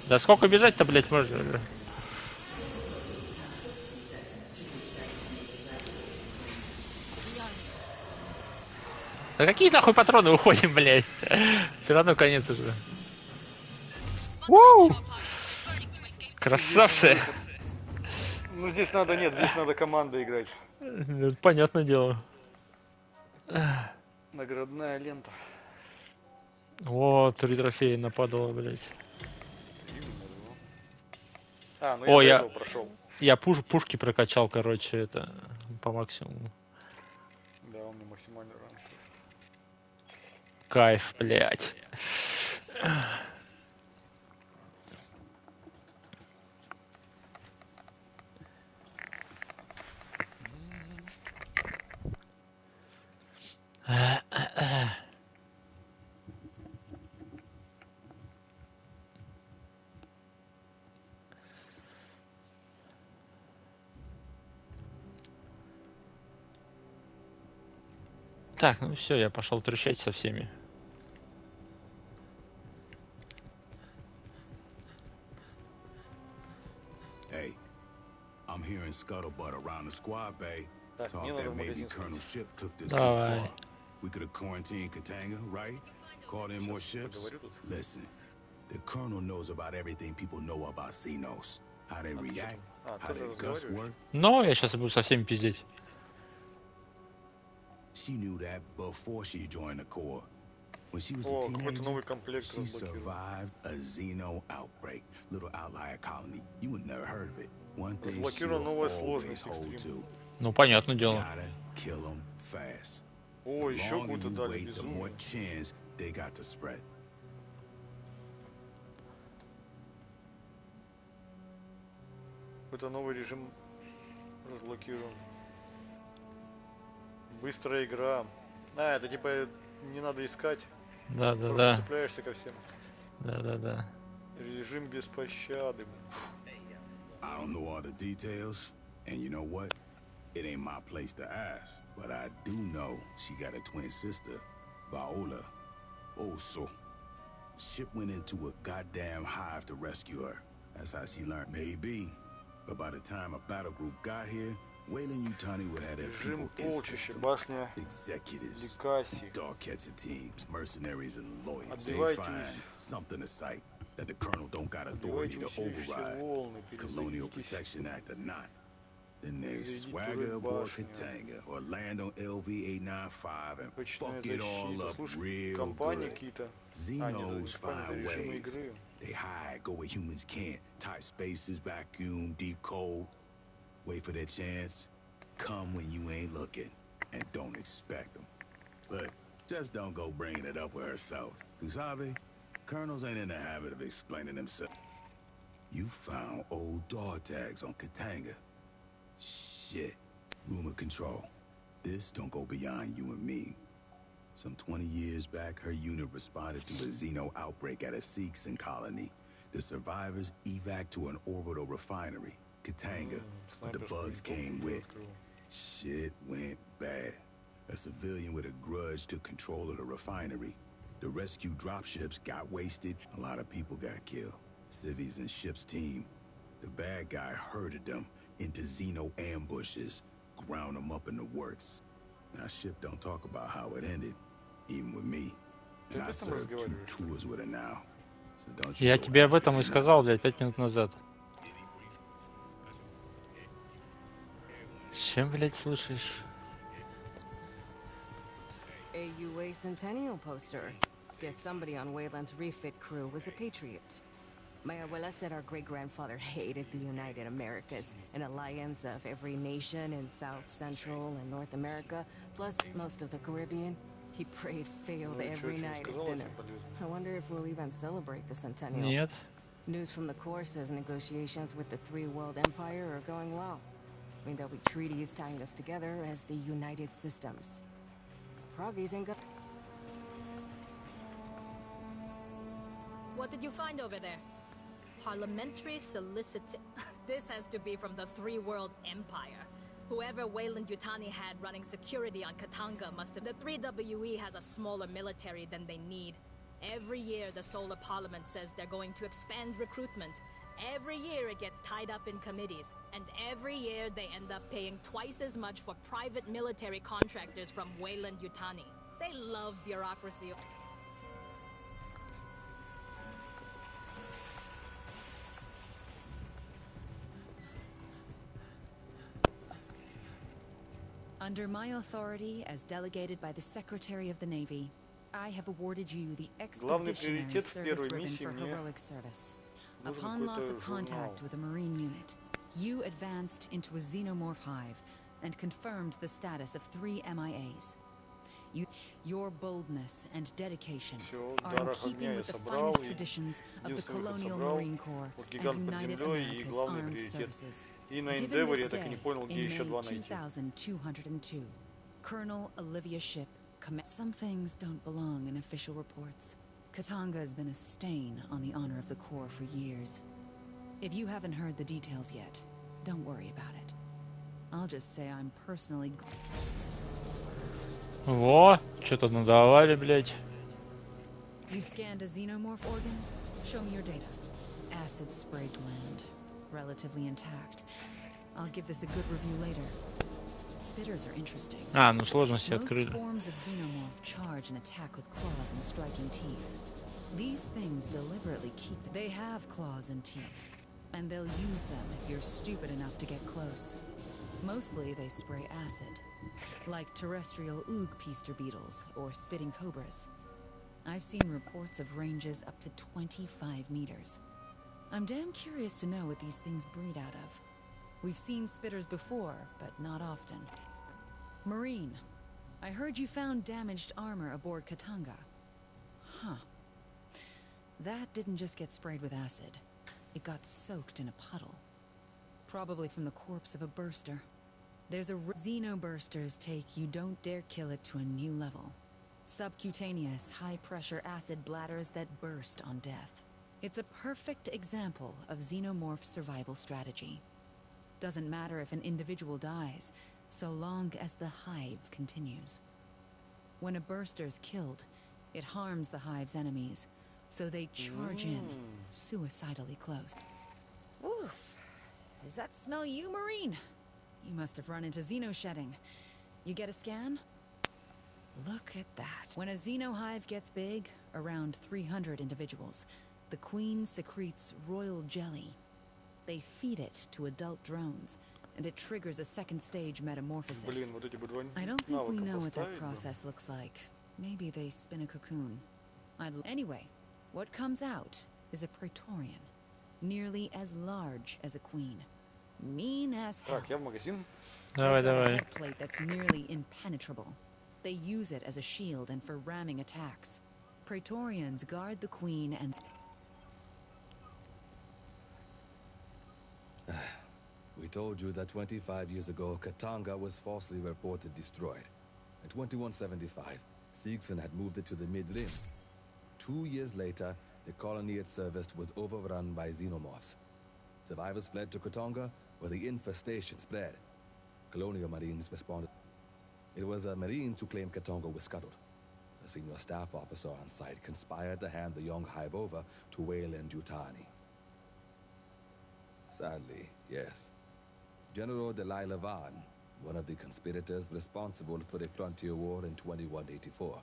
Да сколько бежать-то, блядь, можно? Да какие нахуй патроны уходим, блядь? Все равно конец уже. Уу! Красавцы. Ну здесь надо, нет, здесь надо команда играть. Понятное дело. Наградная лента. Вот, 3 трофея нападало, блядь. А, ну О, я до этого прошел. Я пушки прокачал, короче, это по максимуму. Да, он мне максимальный ранг. Кайф, блядь. Так, ну все, я пошел трещать со всеми. Hey, I'm hearing scuttlebutt around the squad bay. Так, мне Talk надо that в maybe магазин Colonel сходить. Ship took this too Давай. far. We could have quarantined Katanga, right? Called in more ships. Поговорю тут. Listen, the Colonel knows about everything people know about Xenos. How they react, how their guts work. Но я сейчас буду со всеми пиздеть. She knew that before she joined the Corps. When she was О, a какой-то teenager, новый комплект she разблокирован. survived a Xeno outbreak. Little outlier colony. You would never heard of it. One thing she'll Разблокирована новая always сложность hold экстрим. to. Ну, понятное дело. Gotta kill them fast. О, The еще longer какую-то you дали wait, the more безумную. chance they got to spread. Какой-то новый режим разблокирован. Быстрая игра. А, это типа не надо искать. Просто цепляешься ко всем. Да. Режим без пощады. I don't know all the details, and you know what? It ain't my place to ask, but I do know she got a twin sister, Viola. Oh, so ship went into a goddamn hive to rescue her. That's how she learned. Maybe, but by the time a battle group got here, Wayland Yutani would have their Режим people in полчища, system. башня Executives, Ликаси. dog catching teams, mercenaries, and lawyers. They Отбивайте find something to cite that the colonel don't got authority to Отбивайте все override. волны, Colonial перезагрузитесь. Protection Act or not. Then they Перейдите swagger в aboard башню. Katanga or land on LV-895 and Обычная fuck it all защита. up Слушай, real компании good. какие-то. Xenos это find режимы ways. игры. They hide, go where humans can't. Tight spaces, vacuum, deep cold. Wait for their chance. Come when you ain't looking. And don't expect them. But just don't go bringing it up with herself. Usabe, colonels ain't in the habit of explaining themselves. You found old dog tags on Katanga. Shit. Rumor control. This don't go beyond you and me. Some 20 years back, her unit responded to a Xeno outbreak at a Seegson colony. The survivors evac to an orbital refinery, Katanga, but the bugs came with. Shit went bad. A civilian with a grudge took control of the refinery. The rescue dropships got wasted. A lot of people got killed. Civies and ship's team. The bad guy herded them into Xeno ambushes, ground them up in the works. Now, ship don't talk about how it ended, even with me. And I served 2 tours with her now. So don't you Я go тебе об asking этом и me сказал, блядь, 5 минут назад. Чем, блядь, слушаешь? AUA Centennial poster. Guess somebody on Wayland's refit crew was a patriot. My abuela said our great-grandfather hated the United Americas, an alliance of every nation in South, Central, and North America, plus most of the Caribbean. He prayed failed every night at dinner. I wonder if we'll even celebrate the centennial. Нет. News from the Corps says negotiations with the Three World Empire are going well. I mean, there'll be treaties tying us together as the United Systems. Froggies ain't got... What did you find over there? Parliamentary solicit... This has to be from the Three World Empire. Whoever Wayland Yutani had running security on Katanga must have... The 3WE has a smaller military than they need. Every year the Solar Parliament says they're going to expand recruitment. Every year it gets tied up in committees. And every year they end up paying twice as much for private military contractors from Wayland Yutani. They love bureaucracy. Under my authority as delegated by the Secretary of the Navy, I have awarded you the Expeditionary Service Ribbon for heroic service. Upon loss of contact with a Marine unit, you advanced into a xenomorph hive and confirmed the status of 3 MIAs. Your boldness and dedication are in keeping with the finest traditions of the Colonial Marine Corps and United America's Armed Services. Given this day in May 2202, Colonel Olivia Ship some things don't belong in official reports. Katanga has been a stain on the honor of the Corps for years. If you haven't heard the details yet, don't worry about it. I'll just say I'm personally... Во, что-то надавали, блять. You scanned a xenomorph organ? Show me your data. Acid spray gland. Relatively intact. I'll give this a good review later. Spitters are interesting. Ну сложности открыли. Most forms of xenomorph charge and attack with claws and striking teeth. These things deliberately keep... They have claws and teeth, and they'll use them if you're stupid enough to get close. Mostly they spray acid, like terrestrial oog-peaster beetles or spitting cobras. I've seen reports of ranges up to 25 meters. I'm damn curious to know what these things breed out of. We've seen spitters before, but not often. Marine, I heard you found damaged armor aboard Katanga. Huh. That didn't just get sprayed with acid. It got soaked in a puddle. Probably from the corpse of a burster. There's a... Xenobursters take you don't dare kill it to a new level. Subcutaneous, high-pressure acid bladders that burst on death. It's a perfect example of xenomorph survival strategy. Doesn't matter if an individual dies, so long as the hive continues. When a burster's killed, it harms the hive's enemies, so they charge in, suicidally close. Oof! Does that smell you, Marine? You must have run into xenoshedding. You get a scan? Look at that. When a xenohive gets big, around 300 individuals, the queen secretes royal jelly. They feed it to adult drones, and it triggers a second stage metamorphosis. I don't think we know what that process looks like. Maybe they spin a cocoon. Anyway, what comes out is a Praetorian, nearly as large as a queen. Mean as hell. Давай, They've got a давай. headplate that's nearly impenetrable. They use it as a shield and for ramming attacks. Praetorians guard the queen and... We told you that 25 years ago, Katanga was falsely reported destroyed. In 2175, Siegson had moved it to the mid-rim. 2 years later, the colony it serviced was overrun by xenomorphs. Survivors fled to Katanga, where the infestation spread. Colonial Marines responded. It was a Marine who claimed Katanga was scuttled. A senior staff officer on site conspired to hand the young hive over to Wayland Yutani. Sadly, yes. General Delilah Vaughn, one of the conspirators responsible for the Frontier War in 2184.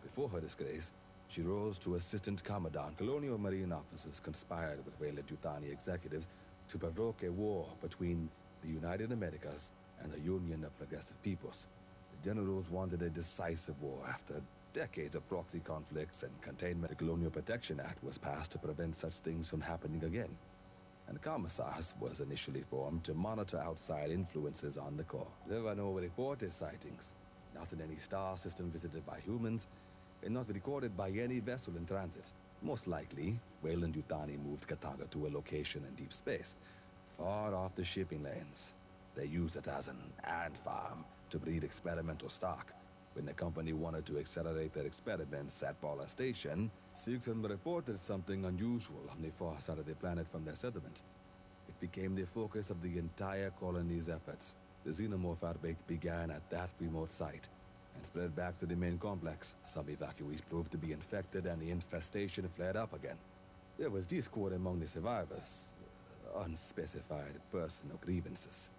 Before her disgrace, she rose to Assistant Commandant. Colonial Marine officers conspired with Wayland Yutani executives to provoke a war between the United Americas and the Union of Progressive Peoples. The generals wanted a decisive war after Decades of proxy conflicts and containment. The Colonial Protection Act was passed to prevent such things from happening again. And Commissars was initially formed to monitor outside influences on the core. There were no reported sightings, not in any star system visited by humans, and not recorded by any vessel in transit. Most likely, Weyland-Yutani moved Katanga to a location in deep space, far off the shipping lanes. They used it as an ant farm to breed experimental stock. When the company wanted to accelerate their experiments at Paula Station, Sigson reported something unusual on the far side of the planet from their settlement. It became the focus of the entire colony's efforts. The xenomorph outbreak began at that remote site and spread back to the main complex. Some evacuees proved to be infected and the infestation flared up again. There was discord among the survivors, unspecified personal grievances.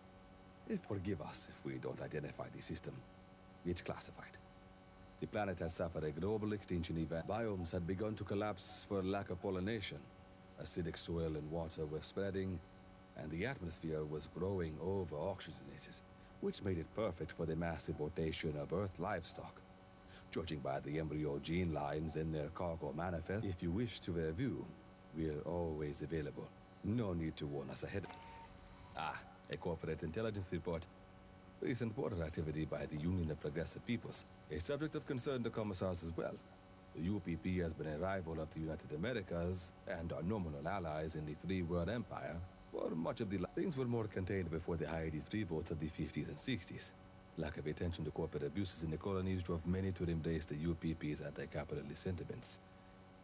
Forgive us if we don't identify the system. It's classified. The planet had suffered a global extinction event. Biomes had begun to collapse for lack of pollination. Acidic soil and water were spreading, and the atmosphere was growing over-oxygenated, which made it perfect for the massive rotation of Earth livestock. Judging by the embryo gene lines in their cargo manifest, if you wish to review, we're always available. No need to warn us ahead. A corporate intelligence report. Recent border activity by the Union of Progressive Peoples. A subject of concern to commissars as well. The UPP has been a rival of the United Americas and our nominal allies in the Three-World Empire for much of the things were more contained before the Hades revolts of the 50s and 60s. Lack of attention to corporate abuses in the colonies drove many to embrace the UPP's anti-capitalist sentiments.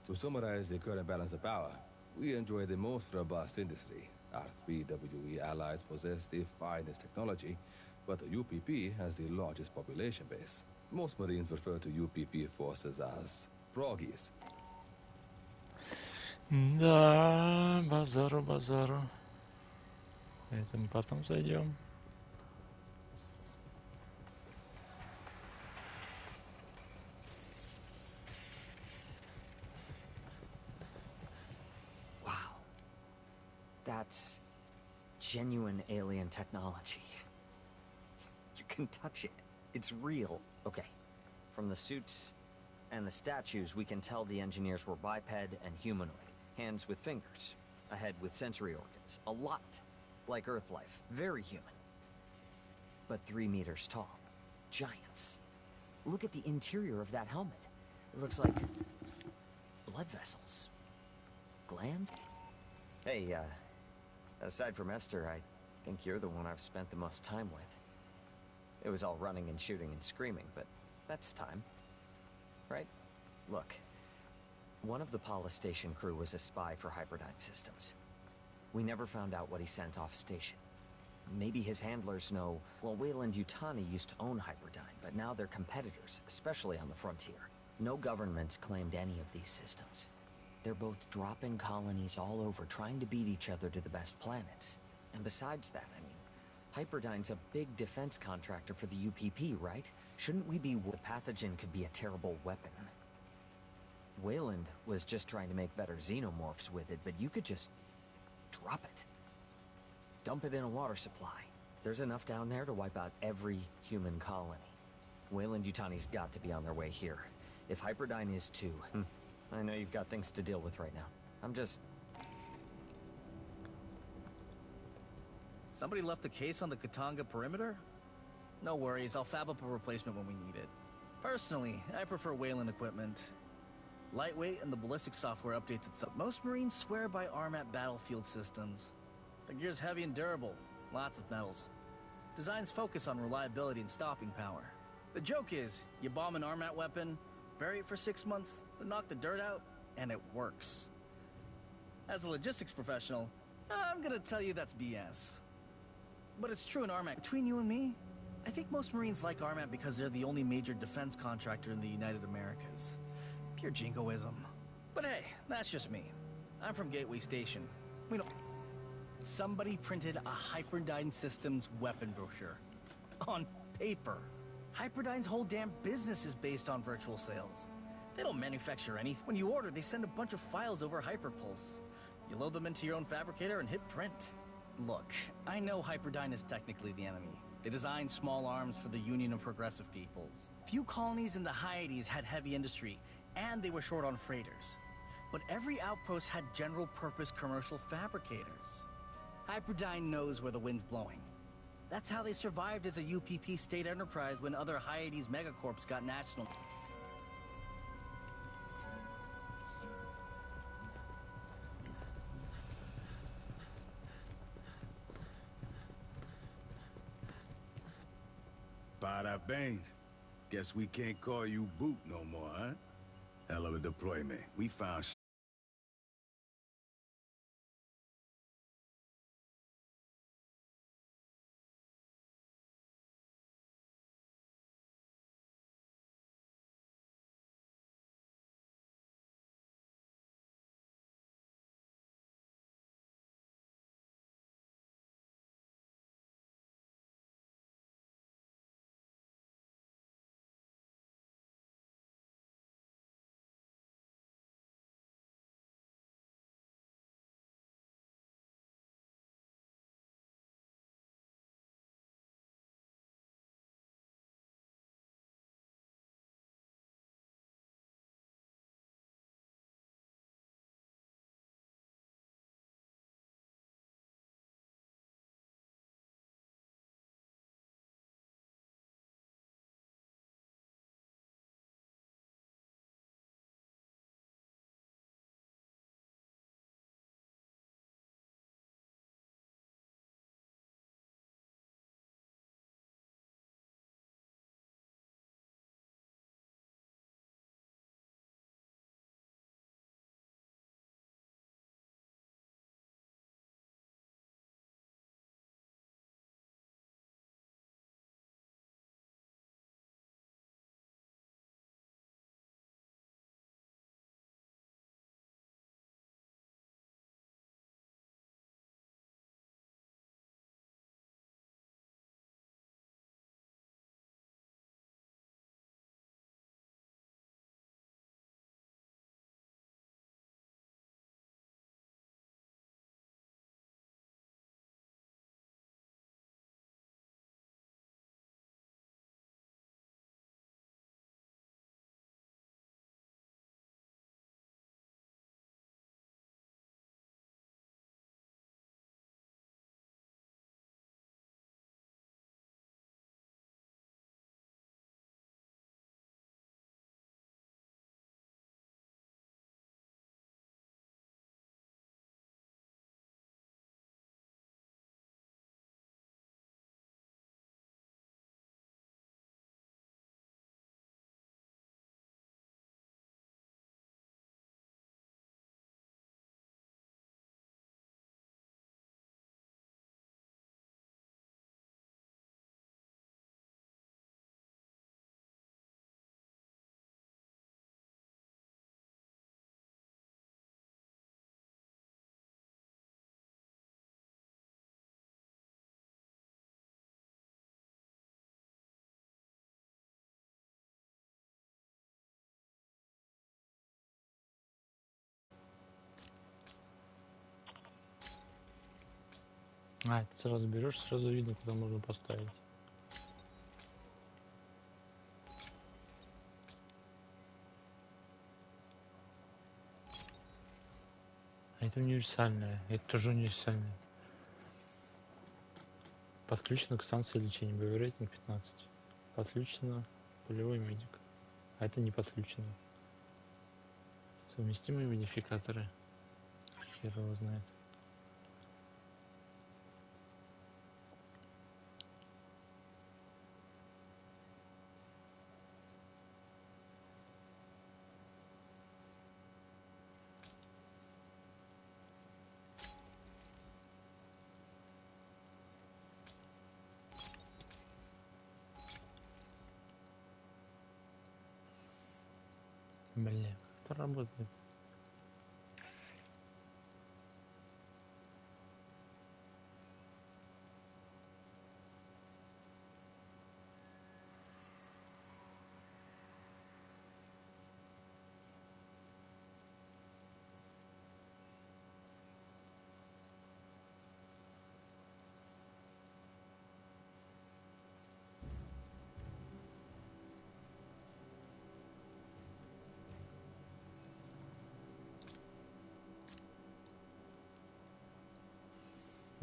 To summarize the current balance of power, we enjoy the most robust industry. Our 3WE allies possess the finest technology, but the UPP has the largest population base. Most Marines refer to UPP forces as proggies. Да, базару. Это мы потом зайдем. Wow. That's genuine alien technology. You can touch it. It's real. Okay. From the suits and the statues, we can tell the engineers were biped and humanoid. Hands with fingers. A head with sensory organs. A lot like Earth life. Very human. But 3 meters tall. Giants. Look at the interior of that helmet. It looks like blood vessels. Glands? Hey, aside from Esther, I think you're the one I've spent the most time with. It was all running and shooting and screaming, but that's time. Right? Look. One of the Paula Station crew was a spy for Hyperdyne Systems. We never found out what he sent off station. Maybe his handlers know, well, Weyland-Yutani used to own Hyperdyne, but now they're competitors, especially on the frontier. No government's claimed any of these systems. They're both dropping colonies all over, trying to beat each other to the best planets. And besides that, I mean, Hyperdyne's a big defense contractor for the UPP, right? Shouldn't we be... The pathogen could be a terrible weapon. Weyland was just trying to make better xenomorphs with it, but you could just drop it. Dump it in a water supply. There's enough down there to wipe out every human colony. Weyland-Yutani's got to be on their way here. If Hyperdyne is too, I know you've got things to deal with right now. I'm just... Somebody left a case on the Katanga perimeter? No worries, I'll fab up a replacement when we need it. Personally, I prefer Weyland equipment. Lightweight and the ballistic software updates itself. Most Marines swear by Armat battlefield systems. The gear's heavy and durable, lots of metals. Designs focus on reliability and stopping power. The joke is, you bomb an Armat weapon, bury it for 6 months, then knock the dirt out, and it works. As a logistics professional, I'm gonna tell you that's BS. But it's true in Armat. Between you and me, I think most Marines like Armat because they're the only major defense contractor in the United Americas. Pure jingoism. But hey, that's just me. I'm from Gateway Station. We don't... Somebody printed a Hyperdyne Systems weapon brochure. On paper. Hyperdyne's whole damn business is based on virtual sales. They don't manufacture anything. When you order, they send a bunch of files over Hyperpulse. You load them into your own fabricator and hit print. Look, I know Hyperdyne is technically the enemy, They designed small arms for the Union of Progressive Peoples. Few colonies in the Hyades had heavy industry, and they were short on freighters. But every outpost had general-purpose commercial fabricators. Hyperdyne knows where the wind's blowing. That's how they survived as a UPP state enterprise when other Hyades megacorps got national. Bada Baines. Guess we can't call you Boot no more, huh? Hell of a deployment. We found А, это сразу берешь, сразу видно, куда можно поставить. А это универсальное. Это тоже универсальное. Подключено к станции лечения. Боевой рейтинг 15. Подключено полевой медик. А это не подключено. Совместимые модификаторы. Хер его знает. Бля, как это работает?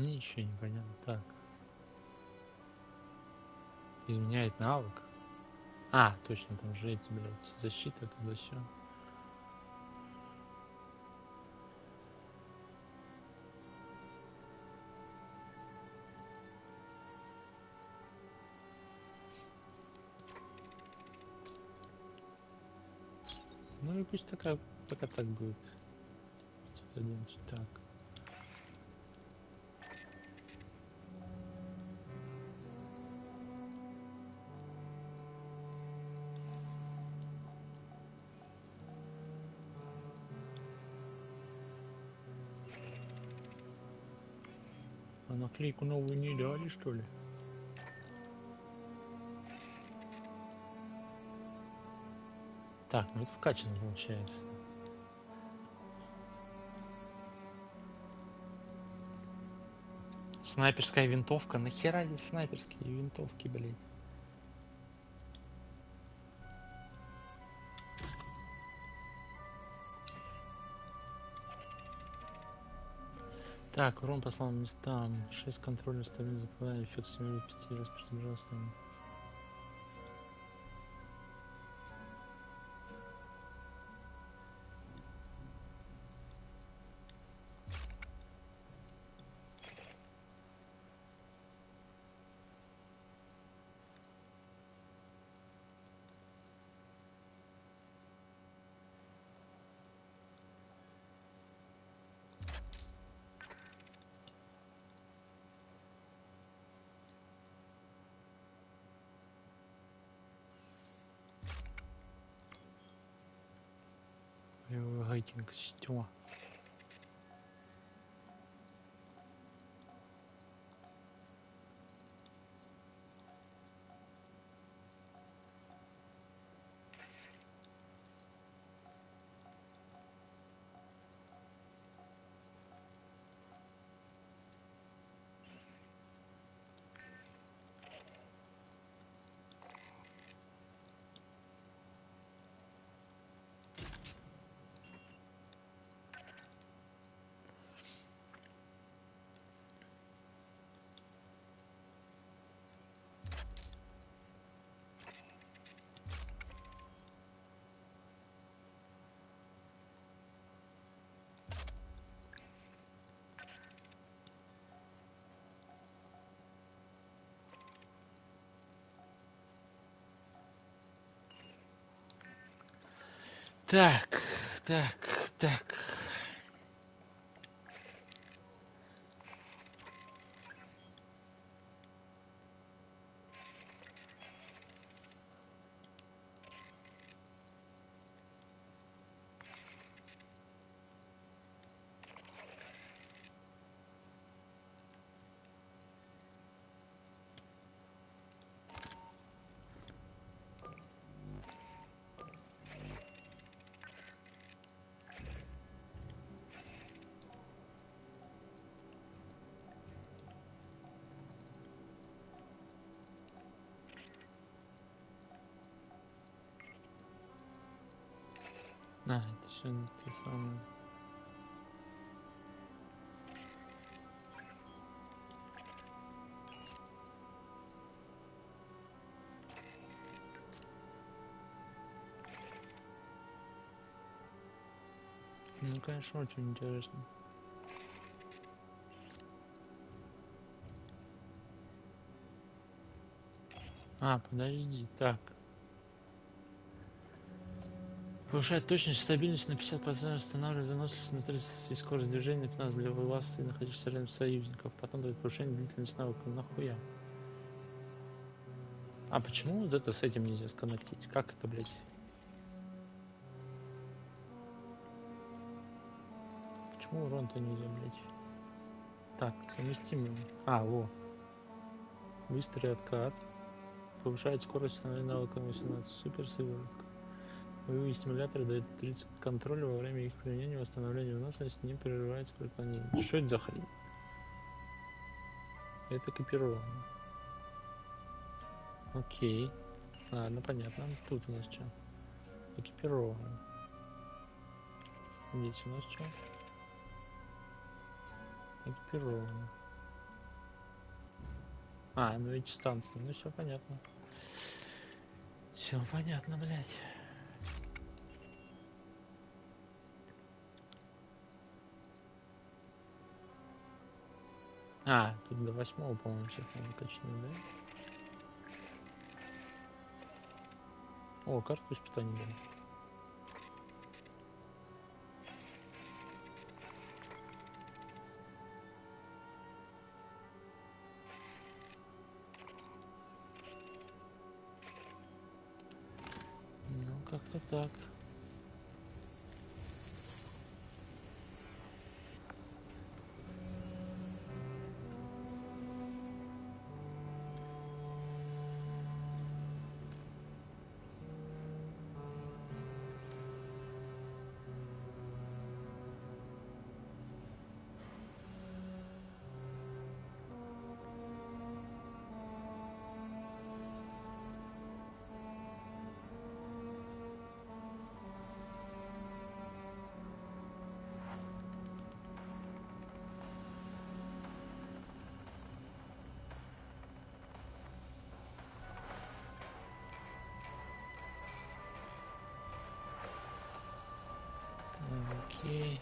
Ничего не понятно. Так. Изменяет навык. А, точно, там же эти, блядь, защита, туда все. Ну и пусть такая, пока так будет. 511, так. А наклейку новую не дали, что ли? Так, ну это вкачано получается. Снайперская винтовка. Нахера здесь снайперские винтовки, блядь? Так, урон по слабым местам. 6 контроля, стабильно западание, эффект 7-5 раз пожалуйста. Гайтинг система. Так, так, так. А, это все не те самые. Ну, конечно, очень интересно. А, подожди, так. Повышает точность и стабильность на 50%, устанавливает выносливость на 30 и скорость движения на 15 для вас и находящихся рядом союзников. Потом дает повышение длительности навыка. Нахуя? А почему вот это с этим нельзя сконнектить? Как это, блядь? Почему урон-то нельзя, блядь? Так, совместимо. А, во. Быстрый откат. Повышает скорость установления навыка на 18. Супер сыворотка. Боевые стимуляторы дают 30 контроля во время их применения, восстановление выносливости не прерывается при отклонении. Что это за хрень? Это копировано. Окей. Ладно, понятно. Тут у нас что? Экипировано. Здесь у нас что? Экипировано. А, ну ведь станция. Ну все понятно. Все понятно, блядь. А, тут до 8-го, по-моему, всех надо точнее, да? О, карту испытаний дали. Ну, как-то так. Окей.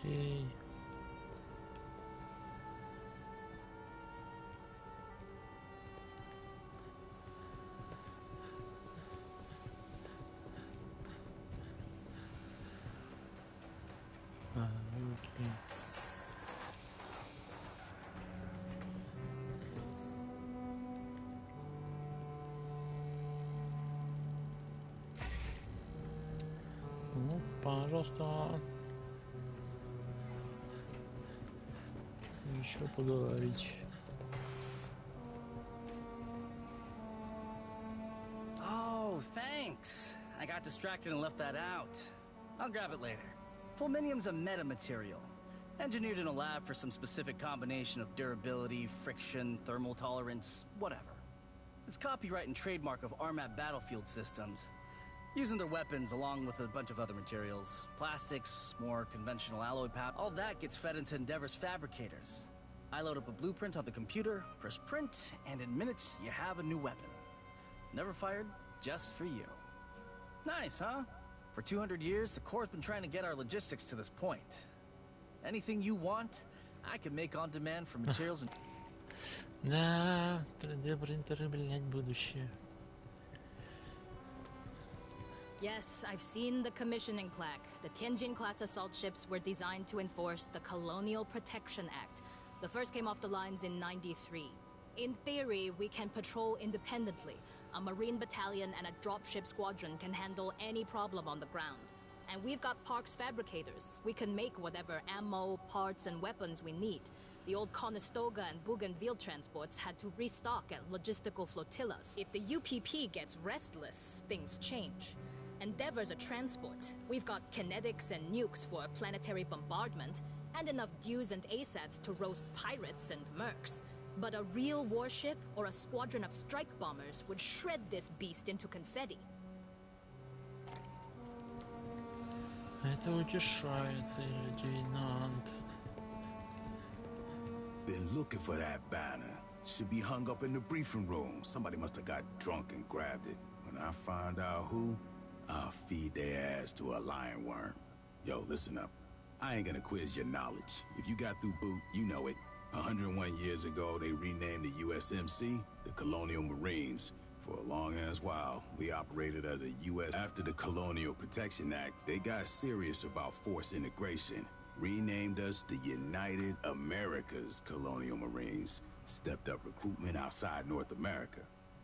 Окей. А, окей. Ну, пожалуйста. Еще поговорить. Oh, thanks. I got distracted and left that out. I'll grab it later. Fulminium's a metamaterial, engineered in a lab for some specific combination of durability, friction, thermal tolerance, whatever. It's copyright and trademark of Armat Battlefield Systems, using their weapons along with a bunch of other materials. Plastics, more conventional alloy powder, all that gets fed into Endeavor's fabricators. I load up a blueprint on the computer, press print, and in minutes you have a new weapon. Never fired, just for you. Nice, huh? For 200 years, the Corps has been trying to get our logistics to this point. Anything you want, I can make on demand for materials and... Да, 3D-принтеры, блядь, будущее. Yes, I've seen the commissioning plaque. The Tianjin-class assault ships were designed to enforce the Colonial Protection Act. The first came off the lines in '93. In theory, we can patrol independently. A Marine battalion and a dropship squadron can handle any problem on the ground. And we've got Park's fabricators. We can make whatever ammo, parts, and weapons we need. The old Conestoga and Bougainville transports had to restock at logistical flotillas. If the UPP gets restless, things change. Endeavor's a transport. We've got kinetics and nukes for planetary bombardment, and enough Dews and ASATs to roast pirates and mercs. But a real warship or a squadron of strike bombers would shred this beast into confetti. Это утешает, лейтенант. Been looking for that banner. Should be hung up in the briefing room. Somebody must have got drunk and grabbed it. When I find out who, I'll feed their ass to a lion worm. Yo, listen up. I ain't gonna quiz your knowledge. If you got through boot, you know it. 101 years ago, they renamed the USMC the Colonial Marines. For a long-ass while, we operated as a U.S. After the Colonial Protection Act, they got serious about force integration. Renamed us the United Americas Colonial Marines. Stepped up recruitment outside North America.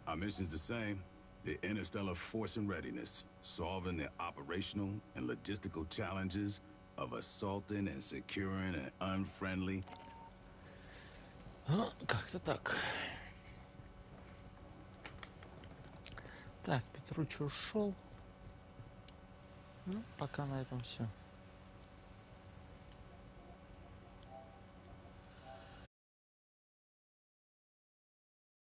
Our mission's the same. The interstellar force and readiness. Solving the operational and logistical challenges of assaulting and securing an unfriendly. Как-то так. Так, Петруч ушел. Ну, пока на этом все.